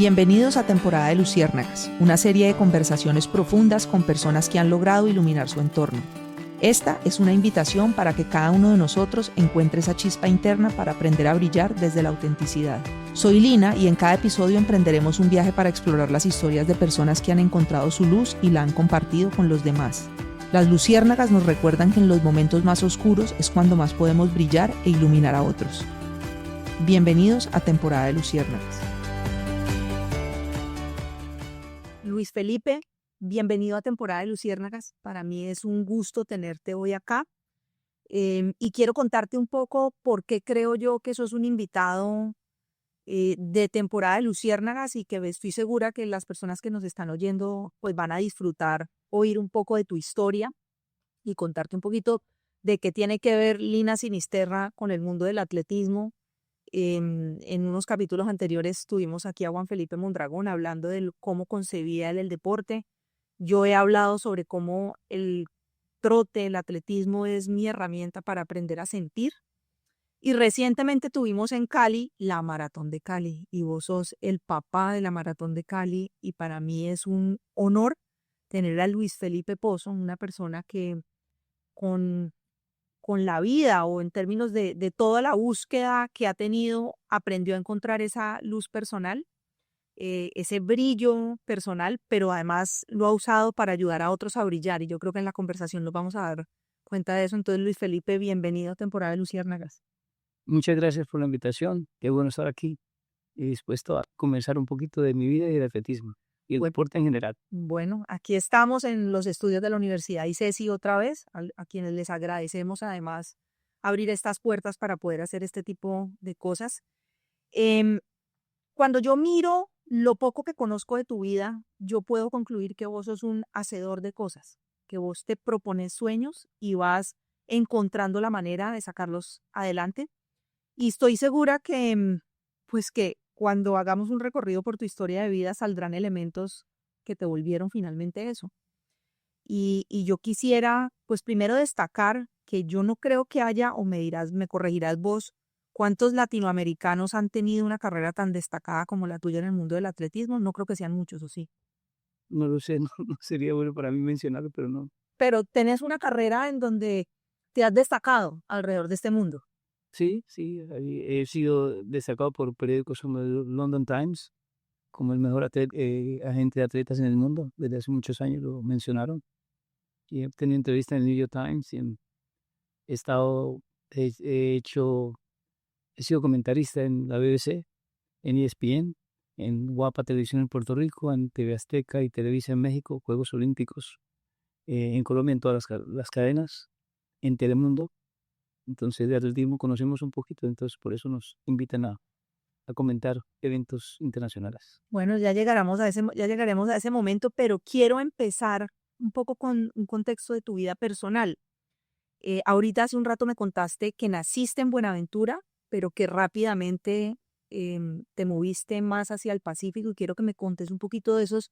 Bienvenidos a Temporada de Luciérnagas, una serie de conversaciones profundas con personas que han logrado iluminar su entorno. Esta es una invitación para que cada uno de nosotros encuentre esa chispa interna para aprender a brillar desde la autenticidad. Soy Lina y en cada episodio emprenderemos un viaje para explorar las historias de personas que han encontrado su luz y la han compartido con los demás. Las luciérnagas nos recuerdan que en los momentos más oscuros es cuando más podemos brillar e iluminar a otros. Bienvenidos a Temporada de Luciérnagas. Luis Felipe, bienvenido a Temporada de Luciérnagas. Para mí es un gusto tenerte hoy acá. Y quiero contarte un poco por qué creo yo que sos un invitado de Temporada de Luciérnagas y que estoy segura que las personas que nos están oyendo pues van a disfrutar oír un poco de tu historia y contarte un poquito de qué tiene que ver Lina Sinisterra con el mundo del atletismo. En unos capítulos anteriores tuvimos aquí a Juan Felipe Mondragón hablando de cómo concebía él el deporte. Yo he hablado sobre cómo el trote, el atletismo es mi herramienta para aprender a sentir. Y recientemente tuvimos en Cali la Maratón de Cali y vos sos el papá de la Maratón de Cali y para mí es un honor tener a Luis Felipe Pozo, una persona que con la vida o en términos de toda la búsqueda que ha tenido, aprendió a encontrar esa luz personal, ese brillo personal, pero además lo ha usado para ayudar a otros a brillar y yo creo que en la conversación nos vamos a dar cuenta de eso. Entonces, Luis Felipe, bienvenido a Temporada de Luciérnagas. Muchas gracias por la invitación. Qué bueno estar aquí y dispuesto a conversar un poquito de mi vida y del atletismo y el deporte en general. Bueno, aquí estamos en los estudios de la Universidad ICESI otra vez, a quienes les agradecemos además abrir estas puertas para poder hacer este tipo de cosas. Cuando yo miro lo poco que conozco de tu vida, yo puedo concluir que vos sos un hacedor de cosas, que vos te propones sueños y vas encontrando la manera de sacarlos adelante. Y estoy segura que, pues que cuando hagamos un recorrido por tu historia de vida saldrán elementos que te volvieron finalmente eso. Y yo quisiera, pues primero destacar que yo no creo que haya, o me corregirás vos, cuántos latinoamericanos han tenido una carrera tan destacada como la tuya en el mundo del atletismo. No creo que sean muchos, ¿o sí? No lo sé, no sería bueno para mí mencionarlo, pero no. Pero tenés una carrera en donde te has destacado alrededor de este mundo. Sí, he sido destacado por periódicos como el London Times como el mejor agente de atletas en el mundo. Desde hace muchos años lo mencionaron. Y he tenido entrevistas en el New York Times y he estado, he sido comentarista en la BBC, en ESPN, en Guapa Televisión en Puerto Rico, en TV Azteca y Televisa en México, Juegos Olímpicos, en Colombia en todas las cadenas, en Telemundo. Entonces de atletismo conocemos un poquito, entonces por eso nos invitan a comentar eventos internacionales. Bueno, ya llegaremos a ese momento, pero quiero empezar un poco con un contexto de tu vida personal. Ahorita hace un rato me contaste que naciste en Buenaventura, pero que rápidamente te moviste más hacia el Pacífico y quiero que me contes un poquito de esos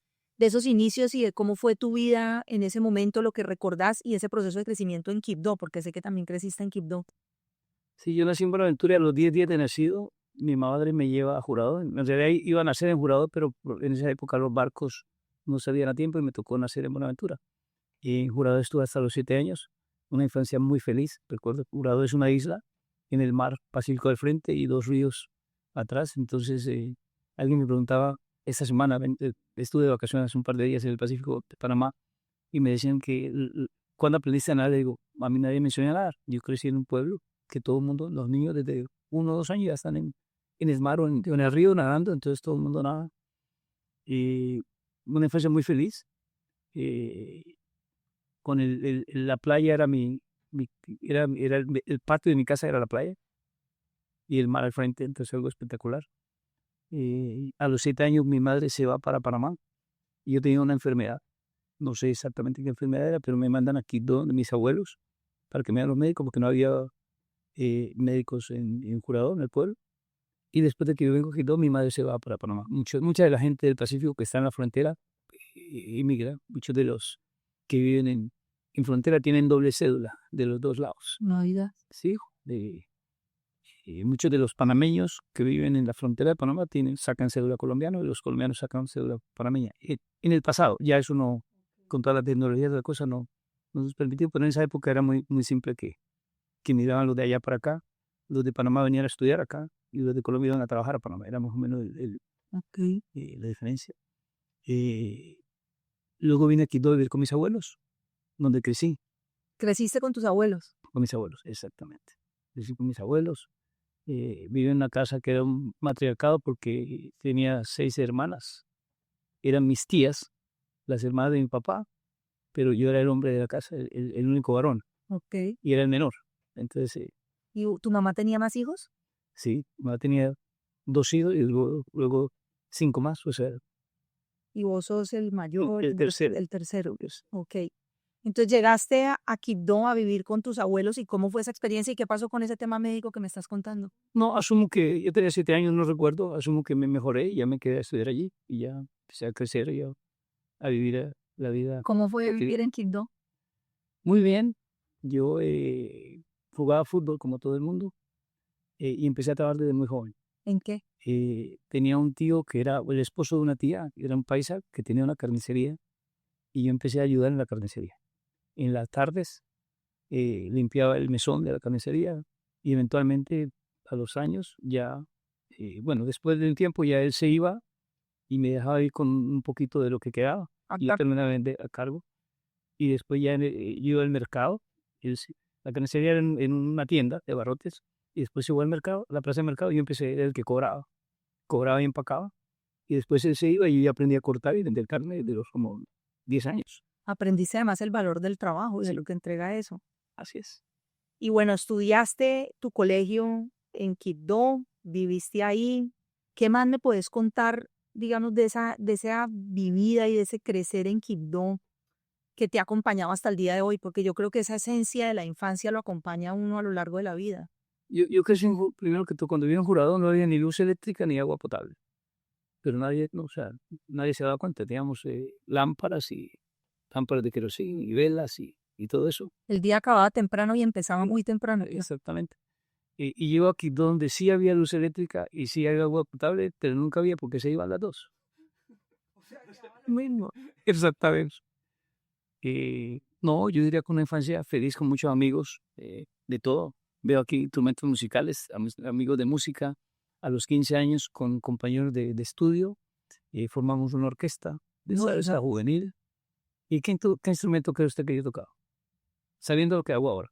inicios y de cómo fue tu vida en ese momento, lo que recordás y ese proceso de crecimiento en Quibdó, porque sé que también creciste en Quibdó. Sí, yo nací en Buenaventura y a los 10 días de nacido, mi madre me lleva a Jurado. En realidad iba a nacer en Jurado, pero en esa época los barcos no salían a tiempo y me tocó nacer en Buenaventura. Y en Jurado estuve hasta los 7 años, una infancia muy feliz. Recuerdo, Jurado es una isla en el mar Pacífico al frente y 2 ríos atrás. Entonces, alguien me preguntaba, esta semana estuve de vacaciones hace un par de días en el Pacífico de Panamá y me decían que, ¿cuándo aprendiste a nadar? Le digo, a mí nadie me enseñó a nadar. Yo crecí en un pueblo que todo el mundo, los niños desde 1 o 2 años ya están en el mar o en el río nadando, entonces todo el mundo nada. Y una infancia muy feliz. Con la playa era el patio de mi casa era la playa y el mar al frente, entonces algo espectacular. A los 7 años mi madre se va para Panamá y yo tenía una enfermedad, no sé exactamente qué enfermedad era, pero me mandan aquí donde mis abuelos para que me vean los médicos porque no había médicos en Jurado, en el pueblo. Y después de que yo vengo aquí, mi madre se va para Panamá. Mucha de la gente del Pacífico que está en la frontera inmigra. Muchos de los que viven en frontera tienen doble cédula de los 2 lados. No digas. Sí, muchos de los panameños que viven en la frontera de Panamá sacan cédula colombiana y los colombianos sacan cédula panameña. En el pasado, ya eso no, con toda la tecnología de la cosa no nos permitió, pero en esa época era muy, muy simple que miraban los de allá para acá, los de Panamá venían a estudiar acá y los de Colombia iban a trabajar a Panamá. Era más o menos la diferencia. Luego vine aquí a vivir con mis abuelos, donde crecí. ¿Creciste con tus abuelos? Con mis abuelos, exactamente. Crecí con mis abuelos. Viví en una casa que era un matriarcado porque tenía 6 hermanas. Eran mis tías, las hermanas de mi papá, pero yo era el hombre de la casa, el único varón, Ok. y era el menor. Entonces, ¿Y tu mamá tenía más hijos? sí, mi mamá tenía 2 hijos y luego 5 más, o sea, Y vos sos el mayor, el tercero. el tercero. Ok. Entonces llegaste a Quibdó a vivir con tus abuelos y cómo fue esa experiencia y qué pasó con ese tema médico que me estás contando. No, asumo que yo tenía 7 años, no recuerdo, asumo que me mejoré y ya me quedé a estudiar allí y ya empecé a crecer y a vivir la vida ¿Cómo fue cotidiana. vivir en Quibdó? Muy bien, yo jugaba fútbol como todo el mundo y empecé a trabajar desde muy joven. ¿En qué? Tenía un tío que era el esposo de una tía, era un paisa que tenía una carnicería y yo empecé a ayudar en la carnicería. En las tardes limpiaba el mesón de la carnicería y eventualmente a los años ya, bueno, después de un tiempo ya él se iba y me dejaba ir con un poquito de lo que quedaba y yo terminaba a cargo y después ya yo iba al mercado, la carnicería era en una tienda de barrotes y después se iba al mercado, a la plaza de mercado y yo empecé, era el que cobraba y empacaba y después él se iba y yo ya aprendí a cortar y vender carne de los como 10 años. Aprendiste además el valor del trabajo y de Sí. lo que entrega eso. Así es. Y bueno, estudiaste tu colegio en Quibdó, viviste ahí. ¿Qué más me puedes contar, digamos, de esa vivida y de ese crecer en Quibdó que te ha acompañado hasta el día de hoy? Porque yo creo que esa esencia de la infancia lo acompaña a uno a lo largo de la vida. Yo crecí, primero que todo, cuando vivía en Jurado no había ni luz eléctrica ni agua potable. Pero nadie, no, o sea, nadie se daba cuenta. Teníamos lámparas de queroseno y velas y todo eso. El día acababa temprano y empezaba muy temprano. Exactamente. Y yo aquí donde sí había luz eléctrica y sí había agua potable, pero nunca había porque se iban las dos. Mismo. Exactamente. No, yo diría que una infancia feliz con muchos amigos de todo. Veo aquí instrumentos musicales, amigos de música. A los 15 años con compañeros de estudio formamos una orquesta, de una orquesta juvenil. ¿Y qué instrumento cree usted que yo tocaba? Sabiendo lo que hago ahora.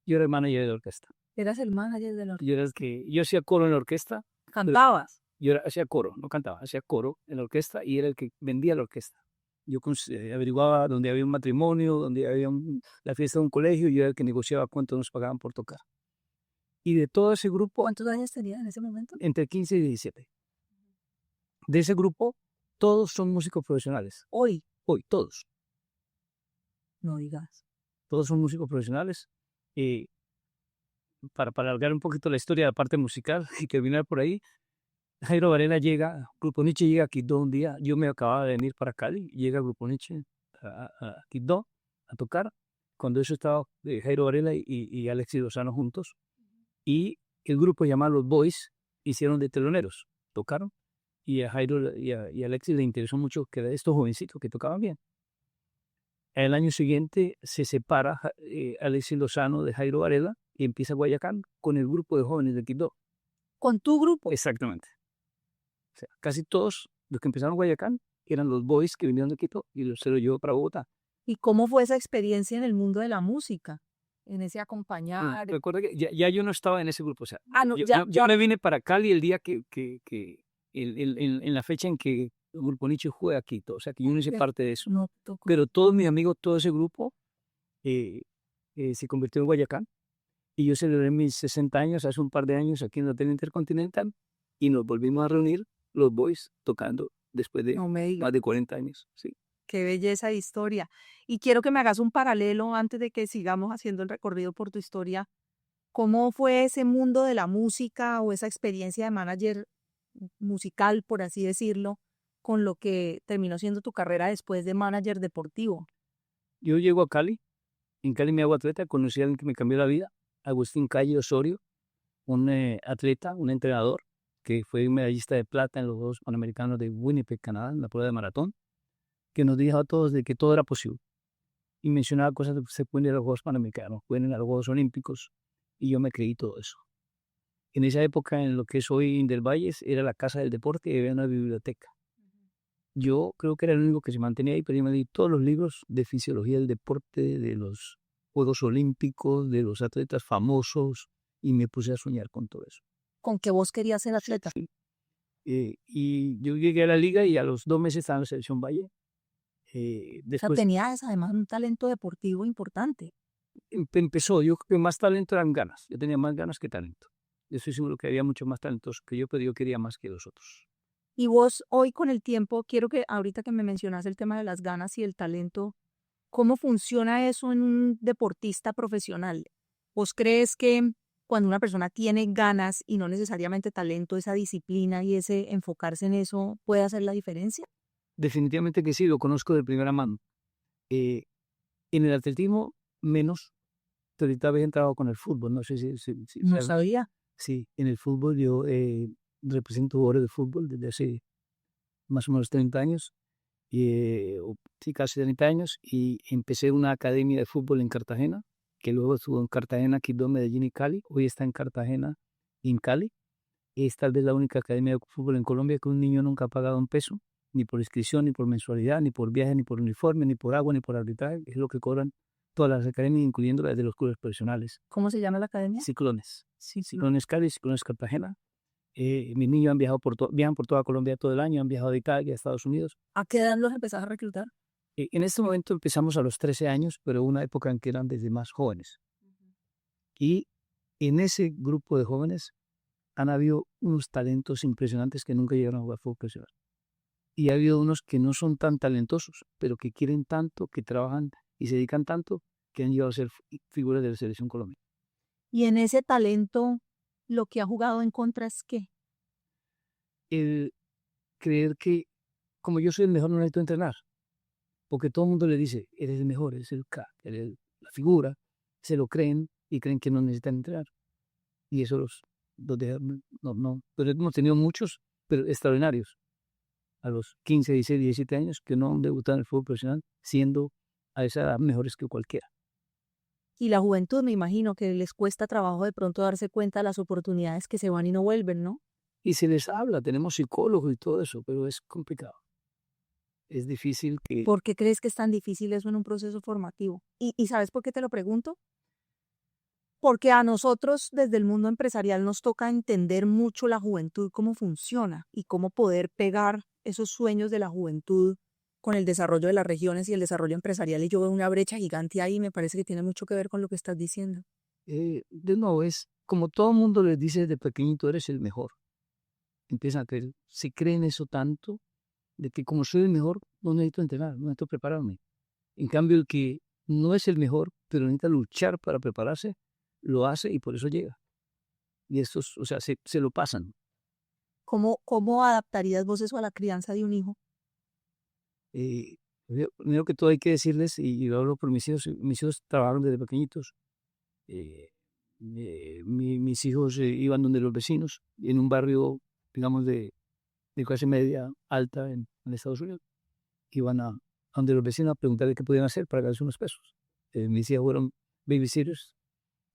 Yo era el manager de la orquesta. Eras el manager de la orquesta. Yo hacía coro en la orquesta. ¿Cantabas? Hacía coro, no cantaba, hacía coro en la orquesta y era el que vendía la orquesta. Yo averiguaba donde había un matrimonio, donde había la fiesta de un colegio, yo era el que negociaba cuánto nos pagaban por tocar. Y de todo ese grupo, ¿Cuántos años tenías en ese momento? entre 15 y 17. De ese grupo, todos son músicos profesionales. Hoy. Hoy, todos. No digas. Todos son músicos profesionales. Para alargar un poquito la historia de la parte musical y terminar por ahí, Jairo Varela Grupo Nietzsche llega a Quibdó un día, yo me acababa de venir para Cali, llega Grupo Nietzsche a Quibdó a tocar, cuando eso estaba Jairo Varela y Alexis Lozano juntos, y el grupo llamado Los Boys hicieron de teloneros, tocaron, y a Jairo y a Alexis le interesó mucho que estos jovencitos que tocaban bien. El año siguiente se separa Alexis Lozano de Jairo Varela y empieza Guayacán con el grupo de jóvenes de Quibdó. ¿Con tu grupo? Exactamente. O sea, casi todos los que empezaron en Guayacán eran los boys que vinieron de Quito y se los llevó para Bogotá. ¿Y cómo fue esa experiencia en el mundo de la música? En ese acompañar. Recuerda que ya yo no estaba en ese grupo. O sea, No, yo me vine para Cali el día en la fecha en que el Grupo Nietzsche fue a Quito. O sea, que yo no hice parte de eso. No tocó. Pero todos mis amigos, todo ese grupo se convirtió en Guayacán. Y yo celebré mis 60 años hace un par de años aquí en el Hotel Intercontinental y nos volvimos a reunir los boys tocando después de más de 40 años. Sí. Qué belleza de historia. Y quiero que me hagas un paralelo antes de que sigamos haciendo el recorrido por tu historia. ¿Cómo fue ese mundo de la música o esa experiencia de manager musical, por así decirlo, con lo que terminó siendo tu carrera después de manager deportivo? Yo llego a Cali, en Cali me hago atleta, conocí a alguien que me cambió la vida, Agustín Calle Osorio, un atleta, un entrenador, que fue medallista de plata en los Juegos Panamericanos de Winnipeg, Canadá, en la prueba de maratón, que nos dijo a todos de que todo era posible. Y mencionaba cosas de que se pueden ir a los Juegos Panamericanos, pueden ir a los Juegos Olímpicos, y yo me creí todo eso. En esa época, en lo que es hoy Del Valle, era la casa del deporte y había una biblioteca. Yo creo que era el único que se mantenía ahí, pero yo me di todos los libros de fisiología del deporte, de los Juegos Olímpicos, de los atletas famosos, y me puse a soñar con todo eso. ¿Con qué vos querías ser atleta? Sí. Y yo llegué a la liga y a los 2 meses estaba en la selección Valle. O sea, Después tenías además un talento deportivo importante. empezó, yo creo que más talento eran ganas. Yo tenía más ganas que talento. Yo estoy seguro que había muchos más talentos que yo, pero yo quería más que los otros. Y vos hoy con el tiempo, quiero que ahorita que me mencionas el tema de las ganas y el talento, ¿cómo funciona eso en un deportista profesional? ¿Vos crees que cuando una persona tiene ganas y no necesariamente talento, esa disciplina y ese enfocarse en eso puede hacer la diferencia? Definitivamente que sí, lo conozco de primera mano. En el atletismo, menos. Pero ahorita había entrado con el fútbol, no sé si No sabes. sabía. Sí, en el fútbol yo represento jugadores de fútbol desde hace más o menos 30 años, sí, casi 30 años, y empecé una academia de fútbol en Cartagena, que luego estuvo en Cartagena, Quito, Medellín y Cali. Hoy está en Cartagena y en Cali. Es tal vez la única academia de fútbol en Colombia que un niño nunca ha pagado un peso, ni por inscripción, ni por mensualidad, ni por viaje, ni por uniforme, ni por agua, ni por arbitraje. Es lo que cobran todas las academias, incluyendo las de los clubes profesionales. ¿Cómo se llama la academia? Ciclones. Sí, Ciclones Cali, Ciclones Cartagena. Mis niños han viajado viajan por toda Colombia todo el año, han viajado de Italia a Estados Unidos. ¿A qué edad los empezás a reclutar? En este momento empezamos a los 13 años, pero una época en que eran desde más jóvenes. Y en ese grupo de jóvenes han habido unos talentos impresionantes que nunca llegaron a jugar fútbol profesional. Y ha habido unos que no son tan talentosos, pero que quieren tanto, que trabajan y se dedican tanto, que han llegado a ser figuras de la selección Colombia. Y en ese talento, lo que ha jugado en contra es qué. El creer que, como yo soy el mejor, no necesito entrenar. Porque todo el mundo le dice, eres el mejor, eres el crack, eres la figura. Se lo creen y creen que no necesitan entrenar. Y eso los deja, no. Pero hemos tenido muchos, pero extraordinarios, a los 15, 16, 17 años, que no han debutado en el fútbol profesional, siendo a esa edad mejores que cualquiera. Y la juventud, me imagino que les cuesta trabajo de pronto darse cuenta de las oportunidades que se van y no vuelven, ¿no? Y se les habla, tenemos psicólogos y todo eso, pero es complicado. Es difícil que... ¿Por qué crees que es tan difícil eso en un proceso formativo? ¿Y sabes por qué te lo pregunto? Porque a nosotros desde el mundo empresarial nos toca entender mucho la juventud, cómo funciona y cómo poder pegar esos sueños de la juventud con el desarrollo de las regiones y el desarrollo empresarial. Y yo veo una brecha gigante ahí y me parece que tiene mucho que ver con lo que estás diciendo. de nuevo, es como todo el mundo les dice desde pequeñito, eres el mejor. Empiezan a creer, se creen eso tanto, de que como soy el mejor, no necesito entrenar, no necesito prepararme. En cambio, el que no es el mejor, pero necesita luchar para prepararse, lo hace y por eso llega. Y estos, o sea, se lo pasan. ¿Cómo adaptarías vos eso a la crianza de un hijo? Primero que todo hay que decirles, y lo hablo por mis hijos trabajaron desde pequeñitos. Mis hijos iban donde los vecinos, en un barrio, digamos, de clase media alta en Estados Unidos. Iban a donde los vecinos a preguntarle qué podían hacer para ganarse unos pesos. Mis hijos fueron babysitters.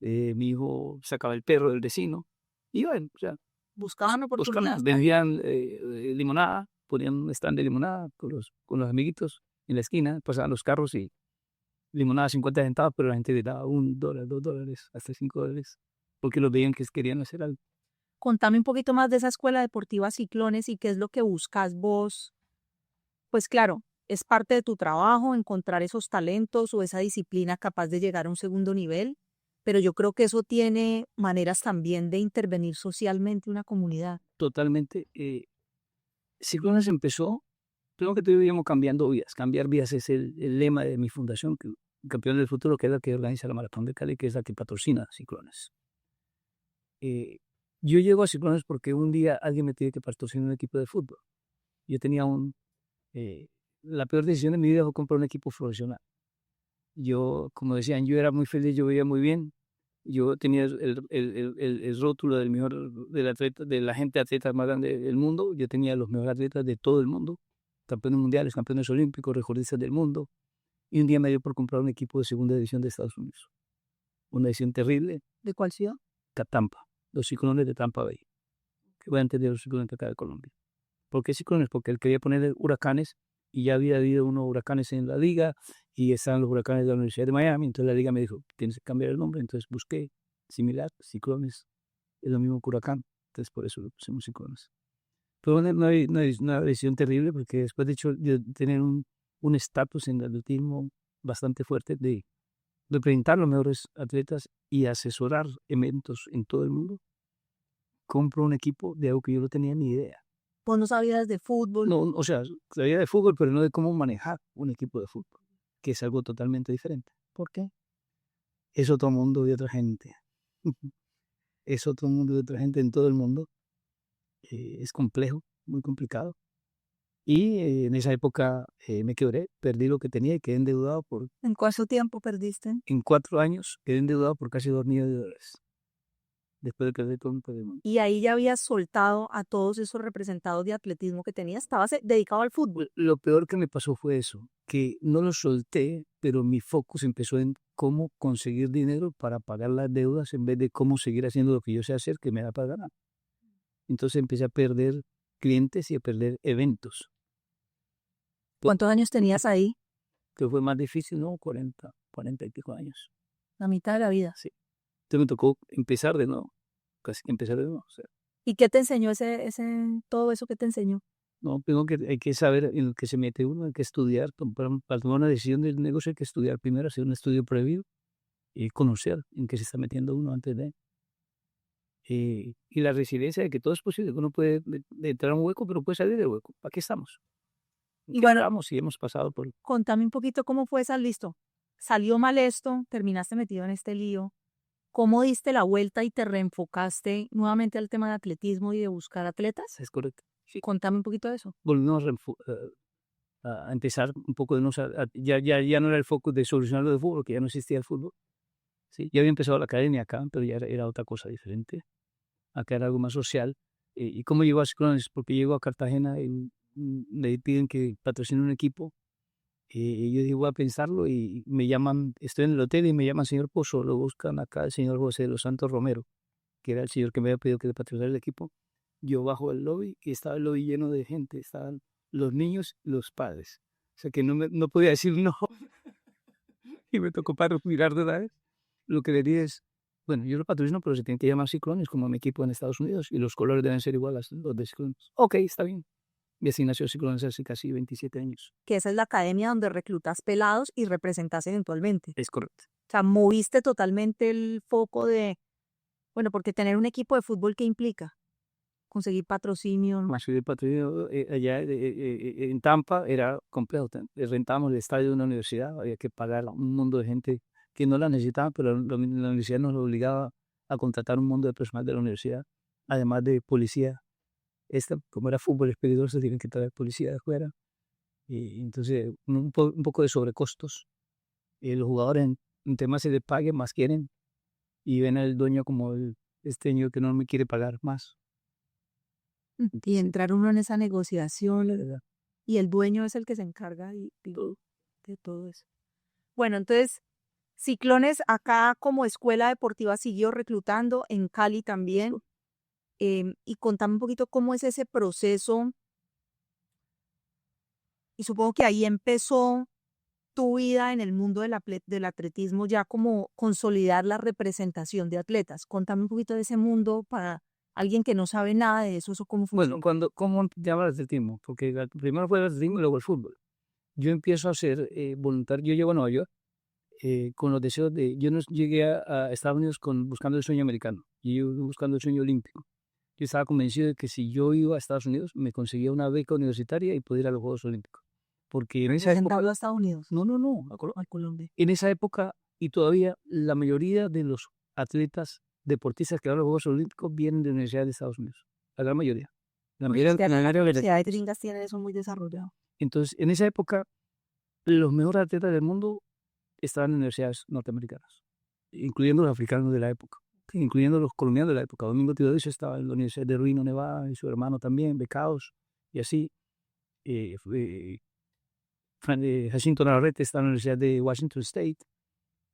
Mi hijo sacaba el perro del vecino. Y bueno, o sea, Buscaban oportunidades. vendían limonada, ponían un stand de limonada con los amiguitos en la esquina, pasaban los carros y limonada 50 centavos, pero la gente le daba $1, $2, hasta $5, porque los veían que querían hacer algo. Contame un poquito más de esa escuela deportiva Ciclones y qué es lo que buscas vos. Pues claro, es parte de tu trabajo encontrar esos talentos o esa disciplina capaz de llegar a un segundo nivel, pero yo creo que eso tiene maneras también de intervenir socialmente una comunidad. Totalmente. Ciclones empezó, creo que todavía cambiando vidas. Cambiar vidas es el lema de mi fundación, Campeón del Futuro, que es la que organiza la Maratón de Cali, que es la que patrocina Ciclones. Yo llego a Ciclones porque un día alguien me tiene que patrocinar un equipo de fútbol. Yo tenía la peor decisión de mi vida fue comprar un equipo profesional. Yo, como decían, yo era muy feliz, yo veía muy bien, Yo tenía el rótulo del mejor del atleta, de la gente atleta más grande del mundo. Yo tenía los mejores atletas de todo el mundo, campeones mundiales, campeones olímpicos, recordistas del mundo. Y un día me dio por comprar un equipo de segunda división de Estados Unidos. Una edición terrible. ¿De cuál ciudad? Tampa, los Ciclones de Tampa Bay, que voy antes de los Ciclones de acá de Colombia. ¿Por qué Ciclones? Porque él quería poner Huracanes y ya había habido unos huracanes en la liga y estaban los huracanes de la Universidad de Miami. Entonces la liga me dijo, tienes que cambiar el nombre. Entonces busqué similar, Ciclones, es lo mismo que huracán. Entonces por eso lo pusimos Ciclones. Fue una decisión terrible porque después de tener un estatus en el atletismo bastante fuerte de representar los mejores atletas y asesorar eventos en todo el mundo, compro un equipo de algo que yo no tenía ni idea. Vos no sabías de fútbol. No, o sea, sabía de fútbol, pero no de cómo manejar un equipo de fútbol, que es algo totalmente diferente. ¿Por qué? Es otro mundo de otra gente. Es otro mundo de otra gente en todo el mundo. Es complejo, muy complicado. Y en esa época me quebré, perdí lo que tenía y quedé endeudado ¿En cuánto tiempo perdiste? en 4 años, quedé endeudado por casi $2 millones. Después de perder todo un patrimonio. Y ahí ya habías soltado a todos esos representados de atletismo que tenías. Estabas dedicado al fútbol. Lo peor que me pasó fue eso, que no lo solté, pero mi focus empezó en cómo conseguir dinero para pagar las deudas en vez de cómo seguir haciendo lo que yo sé hacer, que me da para ganar. Entonces empecé a perder clientes y a perder eventos. ¿Cuántos años tenías ahí? Que fue más difícil, ¿no? 40 y pico años. La mitad de la vida. Sí. Entonces me tocó empezar de nuevo, casi empezar de nuevo. O sea, ¿Y qué te enseñó todo eso que te enseñó? no, tengo que, hay que saber en lo que se mete uno, hay que estudiar, para tomar una decisión del negocio hay que estudiar primero, hacer un estudio previo y conocer en qué se está metiendo uno antes de. Y la resiliencia de que todo es posible, que uno puede entrar a un hueco, pero puede salir del hueco. ¿Para qué estamos? Y bueno, Y hemos pasado por. contame un poquito cómo fue esa listo. Salió mal esto, terminaste metido en este lío. ¿Cómo diste la vuelta y te reenfocaste nuevamente al tema de atletismo y de buscar atletas? Es correcto. Sí. Contame un poquito de eso. Volvimos a empezar un poco de ya no era el foco de solucionar lo de fútbol, que ya no existía el fútbol. Sí, ya había empezado la academia acá, pero ya era otra cosa diferente. Acá era algo más social. ¿Y cómo llegó a Ciclones? Porque llego a Cartagena y me piden que patrocine un equipo. Y yo dije, voy a pensarlo y me llaman, estoy en el hotel y me llaman señor Pozo, lo buscan acá el señor José de los Santos Romero, que era el señor que me había pedido que patrocinara el equipo. Yo bajo el lobby y estaba el lobby lleno de gente, estaban los niños y los padres. O sea que no podía decir no. Y me tocó para mirar de una vez. Lo que le dije es, bueno, yo lo patrocino, pero se tiene que llamar Ciclones como mi equipo en Estados Unidos y los colores deben ser iguales a los de Ciclones. Ok, está bien. Y así nació Ciclones hace casi 27 años. Que esa es la academia donde reclutas pelados y representas eventualmente. Es correcto. O sea, moviste totalmente el foco bueno, porque tener un equipo de fútbol, ¿qué implica? Conseguir patrocinio. Conseguir patrocinio allá en Tampa era complejo. Rentábamos el estadio de una universidad, había que pagar a un mundo de gente que no la necesitaba, pero la universidad nos obligaba a contratar un mundo de personal de la universidad, además de policía. Como era fútbol es peligroso, tienen que traer policía de afuera. Y entonces un poco de sobrecostos. Los jugadores en temas de pague más quieren y ven al dueño como este señor que no me quiere pagar más. Y entrar uno en esa negociación. Y el dueño es el que se encarga de todo eso. Bueno, entonces, Ciclones acá como escuela deportiva siguió reclutando, en Cali también. Y contame un poquito cómo es ese proceso. Y supongo que ahí empezó tu vida en el mundo del atletismo, ya como consolidar la representación de atletas. Contame un poquito de ese mundo para alguien que no sabe nada de eso cómo funciona. Bueno, ¿cómo llama el atletismo? Porque primero fue el atletismo y luego el fútbol. Yo empiezo a ser voluntario, yo llego a Nueva York con los deseos yo no llegué a Estados Unidos buscando el sueño americano, yo buscando el sueño olímpico. Yo estaba convencido de que si yo iba a Estados Unidos me conseguía una beca universitaria y podía ir a los Juegos Olímpicos. Porque en esa época... a Estados Unidos? No, A Colombia. En esa época y todavía la mayoría de los atletas deportistas que van a los Juegos Olímpicos vienen de universidades de Estados Unidos. La gran mayoría. La mayoría de las universidades gringas tienen eso muy desarrollado. Entonces, en esa época, los mejores atletas del mundo estaban en universidades norteamericanas. incluyendo los africanos de la época, incluyendo los colombianos de la época. Domingo Teodosio estaba en la Universidad de Reno, Nevada, y su hermano también, becados, y así. Jacinto Navarrete está en la Universidad de Washington State.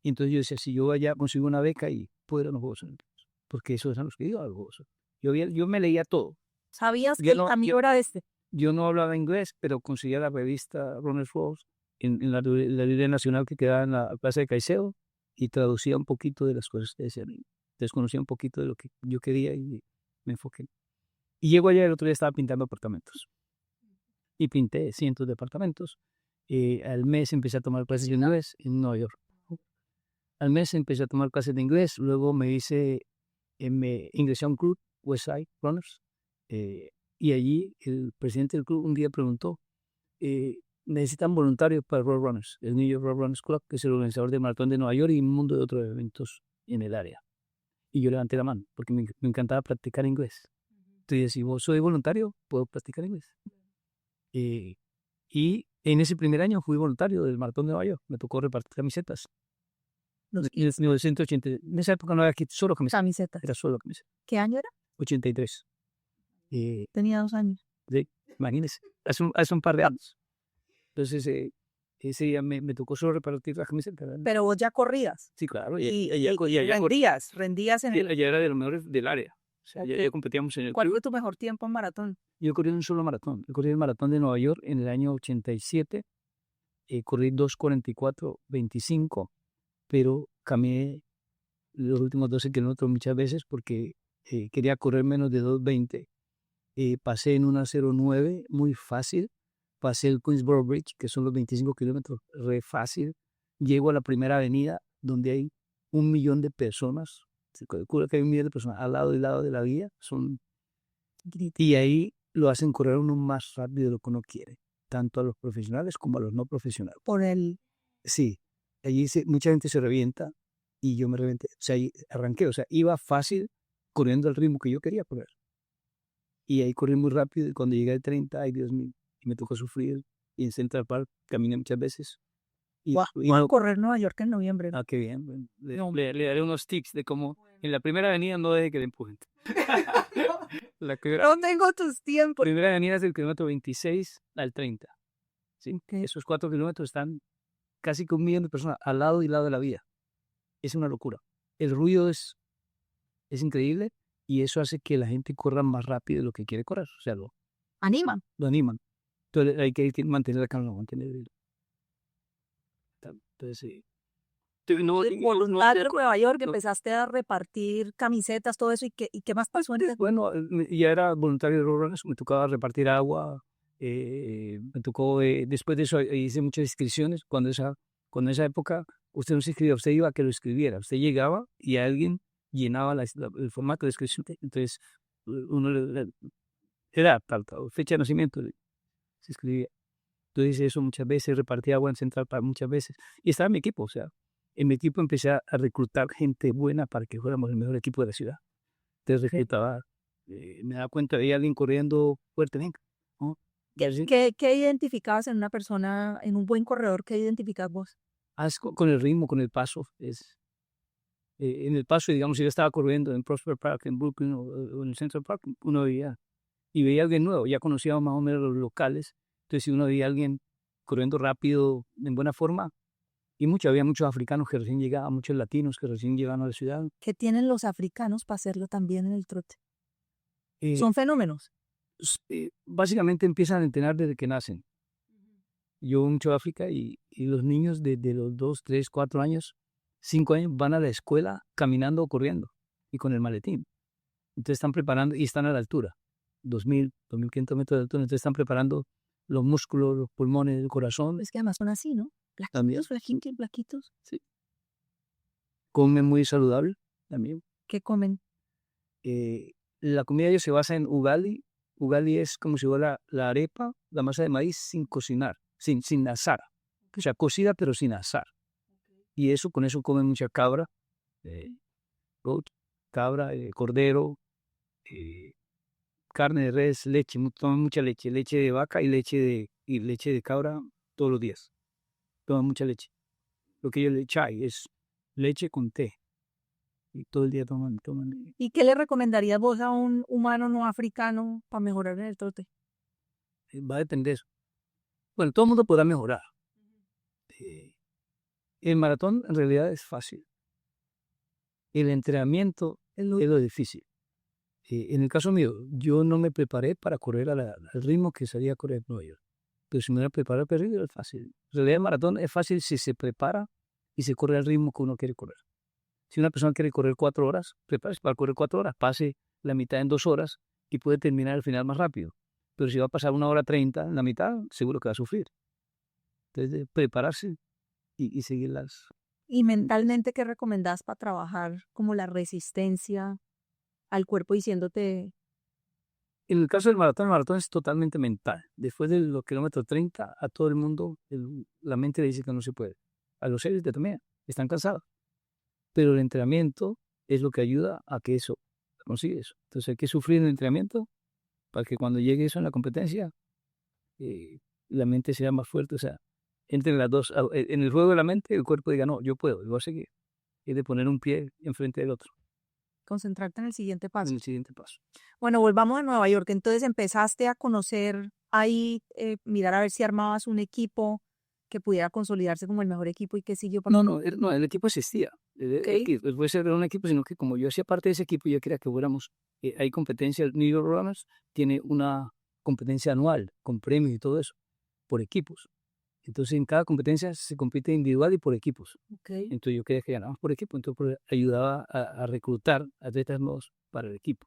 Y entonces yo decía, si yo allá consigo una beca y puedo ir a los Juegos Olímpicos, porque esos eran los que iban a los Juegos Olímpicos. Yo me leía todo. ¿Sabías que el camino era este? Yo no hablaba inglés, pero conseguía la revista Runner's World en la librería nacional que quedaba en la Plaza de Caicedo y traducía un poquito de las cosas que decían. Desconocía un poquito de lo que yo quería y me enfoqué. Y llego allá, el otro día estaba pintando apartamentos. Y pinté cientos de apartamentos. Al mes empecé a tomar clases de inglés en Nueva York. Al mes empecé a tomar clases de inglés, luego me ingresé a un club, Westside Runners, y allí el presidente del club un día preguntó, necesitan voluntarios para Road Runners, el New York Road Runners Club, que es el organizador del Maratón de Nueva York y un mundo de otros eventos en el área. Y yo levanté la mano, porque me encantaba practicar inglés. Entonces, si vos soy voluntario, puedo practicar inglés. Y en ese primer año fui voluntario del Maratón de Nueva York, me tocó repartir camisetas. En 1980, en esa época no había solo camisetas. Era solo camisetas. ¿Qué año era? 83. Tenía 2 años. Sí, imagínese, hace un par de años. Entonces, ese día me tocó solo repartir las camisetas. Pero vos ya corrías. Sí, claro. Y rendías en el... Allá era de los mejores del área. O sea, ya competíamos en el ¿Cuál club. fue tu mejor tiempo en maratón? Yo corrí un solo maratón. Yo corrí el maratón de Nueva York en el año 87. Corrí 2:44:25, pero caminé los últimos 12 kilómetros muchas veces porque quería correr menos de 2:20. Pasé en una 09 muy fácil. Pasé el Queensboro Bridge, que son los 25 kilómetros, re fácil. Llego a la primera avenida donde hay 1 millón de personas. Se calcula que hay 1 millón de personas al lado y lado de la vía. Y ahí lo hacen correr uno más rápido de lo que uno quiere, tanto a los profesionales como a los no profesionales. Sí, allí mucha gente se revienta y yo me reventé. O sea, ahí arranqué, o sea, iba fácil corriendo al ritmo que yo quería correr. Y ahí corrí muy rápido y cuando llegué al 30, ay Dios mío, y me tocó sufrir. Y en Central Park caminé muchas veces. Voy a correr Nueva York en noviembre. Ah, qué bien. Bueno, le daré unos tips de cómo en la primera avenida no deje que le empujen. No tengo tus tiempos. La primera avenida es del kilómetro 26 al 30. ¿Sí? Okay. Esos 4 kilómetros están casi con 1 millón de personas al lado y lado de la vía. Es una locura. El ruido es increíble y eso hace que la gente corra más rápido de lo que quiere correr. O sea, lo animan. Entonces hay que mantener la calma, Entonces, sí. Voluntario en Nueva York, empezaste a repartir camisetas, todo eso, ¿y qué más pasó? Bueno, ya era voluntario de Road Runners, me tocaba repartir agua, me tocó, después de eso hice muchas inscripciones, cuando en esa época usted no se inscribía, usted iba a que lo escribiera, usted llegaba y alguien llenaba el formato de inscripción, entonces uno era tal, fecha de nacimiento, se escribía. Entonces hice eso muchas veces, repartí agua en Central Park muchas veces, y estaba en mi equipo, o sea, en mi equipo empecé a reclutar gente buena para que fuéramos el mejor equipo de la ciudad. Entonces reclutaba, me daba cuenta de alguien corriendo fuerte, venga, ¿no? ¿Qué identificabas en una persona, en un buen corredor? ¿Qué identificabas vos? Con el ritmo, con el paso. En el paso, digamos, si yo estaba corriendo en Prosper Park, en Brooklyn o en el Central Park, uno veía a alguien nuevo, ya conocíamos más o menos los locales. Entonces, si uno veía a alguien corriendo rápido, en buena forma, y había muchos africanos que recién llegaban, muchos latinos que recién llegaban a la ciudad. ¿Qué tienen los africanos para hacerlo también en el trote? ¿Son fenómenos? Básicamente empiezan a entrenar desde que nacen. Yo mucho a África y los niños desde los 2, 3, 4 años, 5 años van a la escuela caminando o corriendo y con el maletín. Entonces están preparando y están a la altura, 2.000, 2.500 metros de altura. Entonces están preparando los músculos, los pulmones, el corazón. Es que además son así, ¿no? Blaquitos. Sí. Comen muy saludable también. ¿Qué comen? La comida de ellos se basa en ugali. Ugali es como si fuera la arepa, la masa de maíz sin cocinar, sin asar. O sea, cocida pero sin asar. Y con eso comen mucha cabra, cordero, carne de res, leche, toman mucha leche de vaca y leche de cabra todos los días. Toman mucha leche. Lo que yo le chai es leche con té. y todo el día toman. ¿Y qué le recomendarías vos a un humano no africano para mejorar en el trote? Va a depender. Bueno, todo el mundo podrá mejorar. El maratón en realidad es fácil. El entrenamiento es lo difícil. En el caso mío, yo no me preparé para correr al ritmo que salía a correr en Nueva York. Pero si me hubiera preparado para el ritmo, es fácil. En realidad el maratón es fácil si se prepara y se corre al ritmo que uno quiere correr. Si una persona quiere correr 4 horas, prepárese para correr 4 horas, pase la mitad en 2 horas y puede terminar al final más rápido. Pero si va a pasar 1 hora 30 en la mitad, seguro que va a sufrir. Entonces, prepararse y seguirlas. ¿Y mentalmente qué recomendás para trabajar como la resistencia al cuerpo diciéndote? En el caso del maratón, el maratón es totalmente mental. Después de los kilómetros 30, a todo el mundo, la mente le dice que no se puede. A los seres también, están cansados. Pero el entrenamiento es lo que ayuda a que eso consiga eso. Entonces hay que sufrir el entrenamiento para que cuando llegue eso en la competencia, la mente sea más fuerte. O sea, entre las dos, en el juego de la mente, el cuerpo diga, no, yo puedo, yo voy a seguir. Es de poner un pie enfrente del otro. Concentrarte en el siguiente paso. En el siguiente paso. Bueno, volvamos a Nueva York. Entonces empezaste a conocer ahí, mirar a ver si armabas un equipo que pudiera consolidarse como el mejor equipo y qué siguió. No, el equipo existía. Después era un equipo, sino que como yo hacía parte de ese equipo, yo quería que fuéramos, hay competencia, el New York Runners tiene una competencia anual con premios y todo eso, por equipos. Entonces en cada competencia se compite individual y por equipos. Entonces yo quería que ganáramos por equipo, entonces ayudaba a reclutar atletas nuevos para el equipo.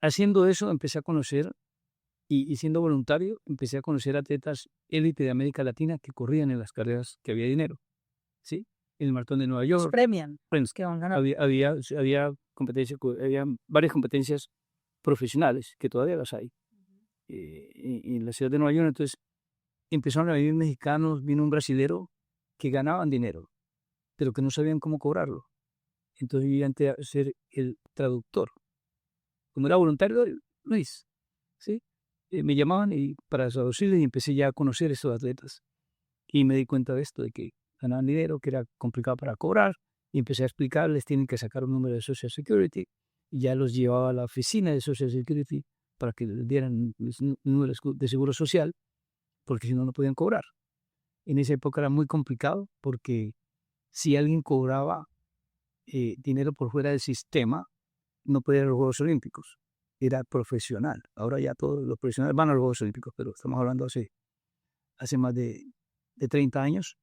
Haciendo eso empecé a conocer, y siendo voluntario, empecé a conocer atletas élite de América Latina que corrían en las carreras que había dinero. ¿Sí? En el maratón de Nueva York. Premian los que van ganando. Había varias competencias profesionales, que todavía las hay, en la ciudad de Nueva York. Entonces empezaron a venir mexicanos, vino un brasilero que ganaban dinero, pero que no sabían cómo cobrarlo. Entonces yo intenté a ser el traductor. Como era voluntario, Luis, ¿sí? Me llamaban para traducirles y empecé ya a conocer a esos atletas. Y me di cuenta de esto, de que ganaban dinero, que era complicado para cobrar, y empecé a explicarles, tienen que sacar un número de Social Security, y ya los llevaba a la oficina de Social Security para que les dieran un número de seguro social, porque si no, no podían cobrar. En esa época era muy complicado, porque si alguien cobraba dinero por fuera del sistema, no podía ir a los Juegos Olímpicos, era profesional. Ahora ya todos los profesionales van a los Juegos Olímpicos, pero estamos hablando hace más de 30 años.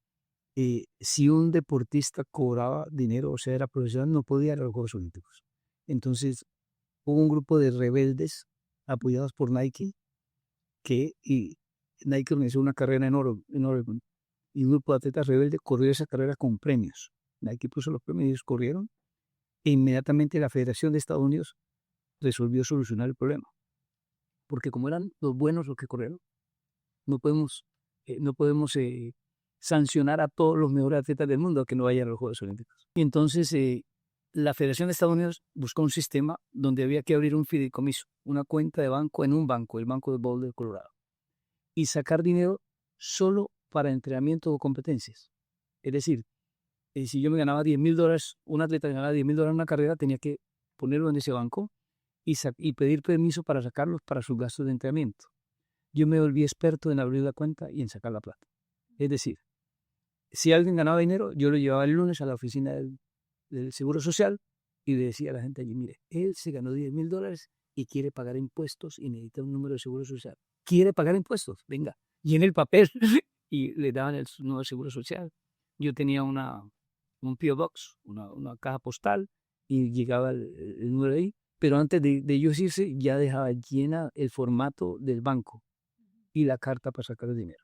Si un deportista cobraba dinero, o sea, era profesional, no podía ir a los Juegos Olímpicos. Entonces, hubo un grupo de rebeldes apoyados por Nike, y Nike organizó una carrera en Oregon, y un grupo de atletas rebeldes corrió esa carrera con premios. Nike puso los premios y ellos corrieron, e inmediatamente la Federación de Estados Unidos resolvió solucionar el problema. Porque como eran los buenos los que corrieron, no podemos sancionar a todos los mejores atletas del mundo que no vayan a los Juegos Olímpicos. Y entonces la Federación de Estados Unidos buscó un sistema donde había que abrir un fideicomiso, una cuenta de banco en un banco, el Banco de Boulder, Colorado, y sacar dinero solo para entrenamiento o competencias. Es decir, si yo me ganaba $10,000, un atleta ganaba $10,000 en una carrera, tenía que ponerlo en ese banco y pedir permiso para sacarlos para sus gastos de entrenamiento. Yo me volví experto en abrir la cuenta y en sacar la plata. Es decir, si alguien ganaba dinero, yo lo llevaba el lunes a la oficina del Seguro Social y le decía a la gente allí, mire, él se ganó $10,000 y quiere pagar impuestos y necesita un número de Seguro Social. ¿Quiere pagar impuestos? Venga, llene el papel y le daban el número de Seguro Social. Yo tenía un P.O. Box, una caja postal, y llegaba el número ahí, pero antes de ellos irse ya dejaba llena el formato del banco y la carta para sacar el dinero.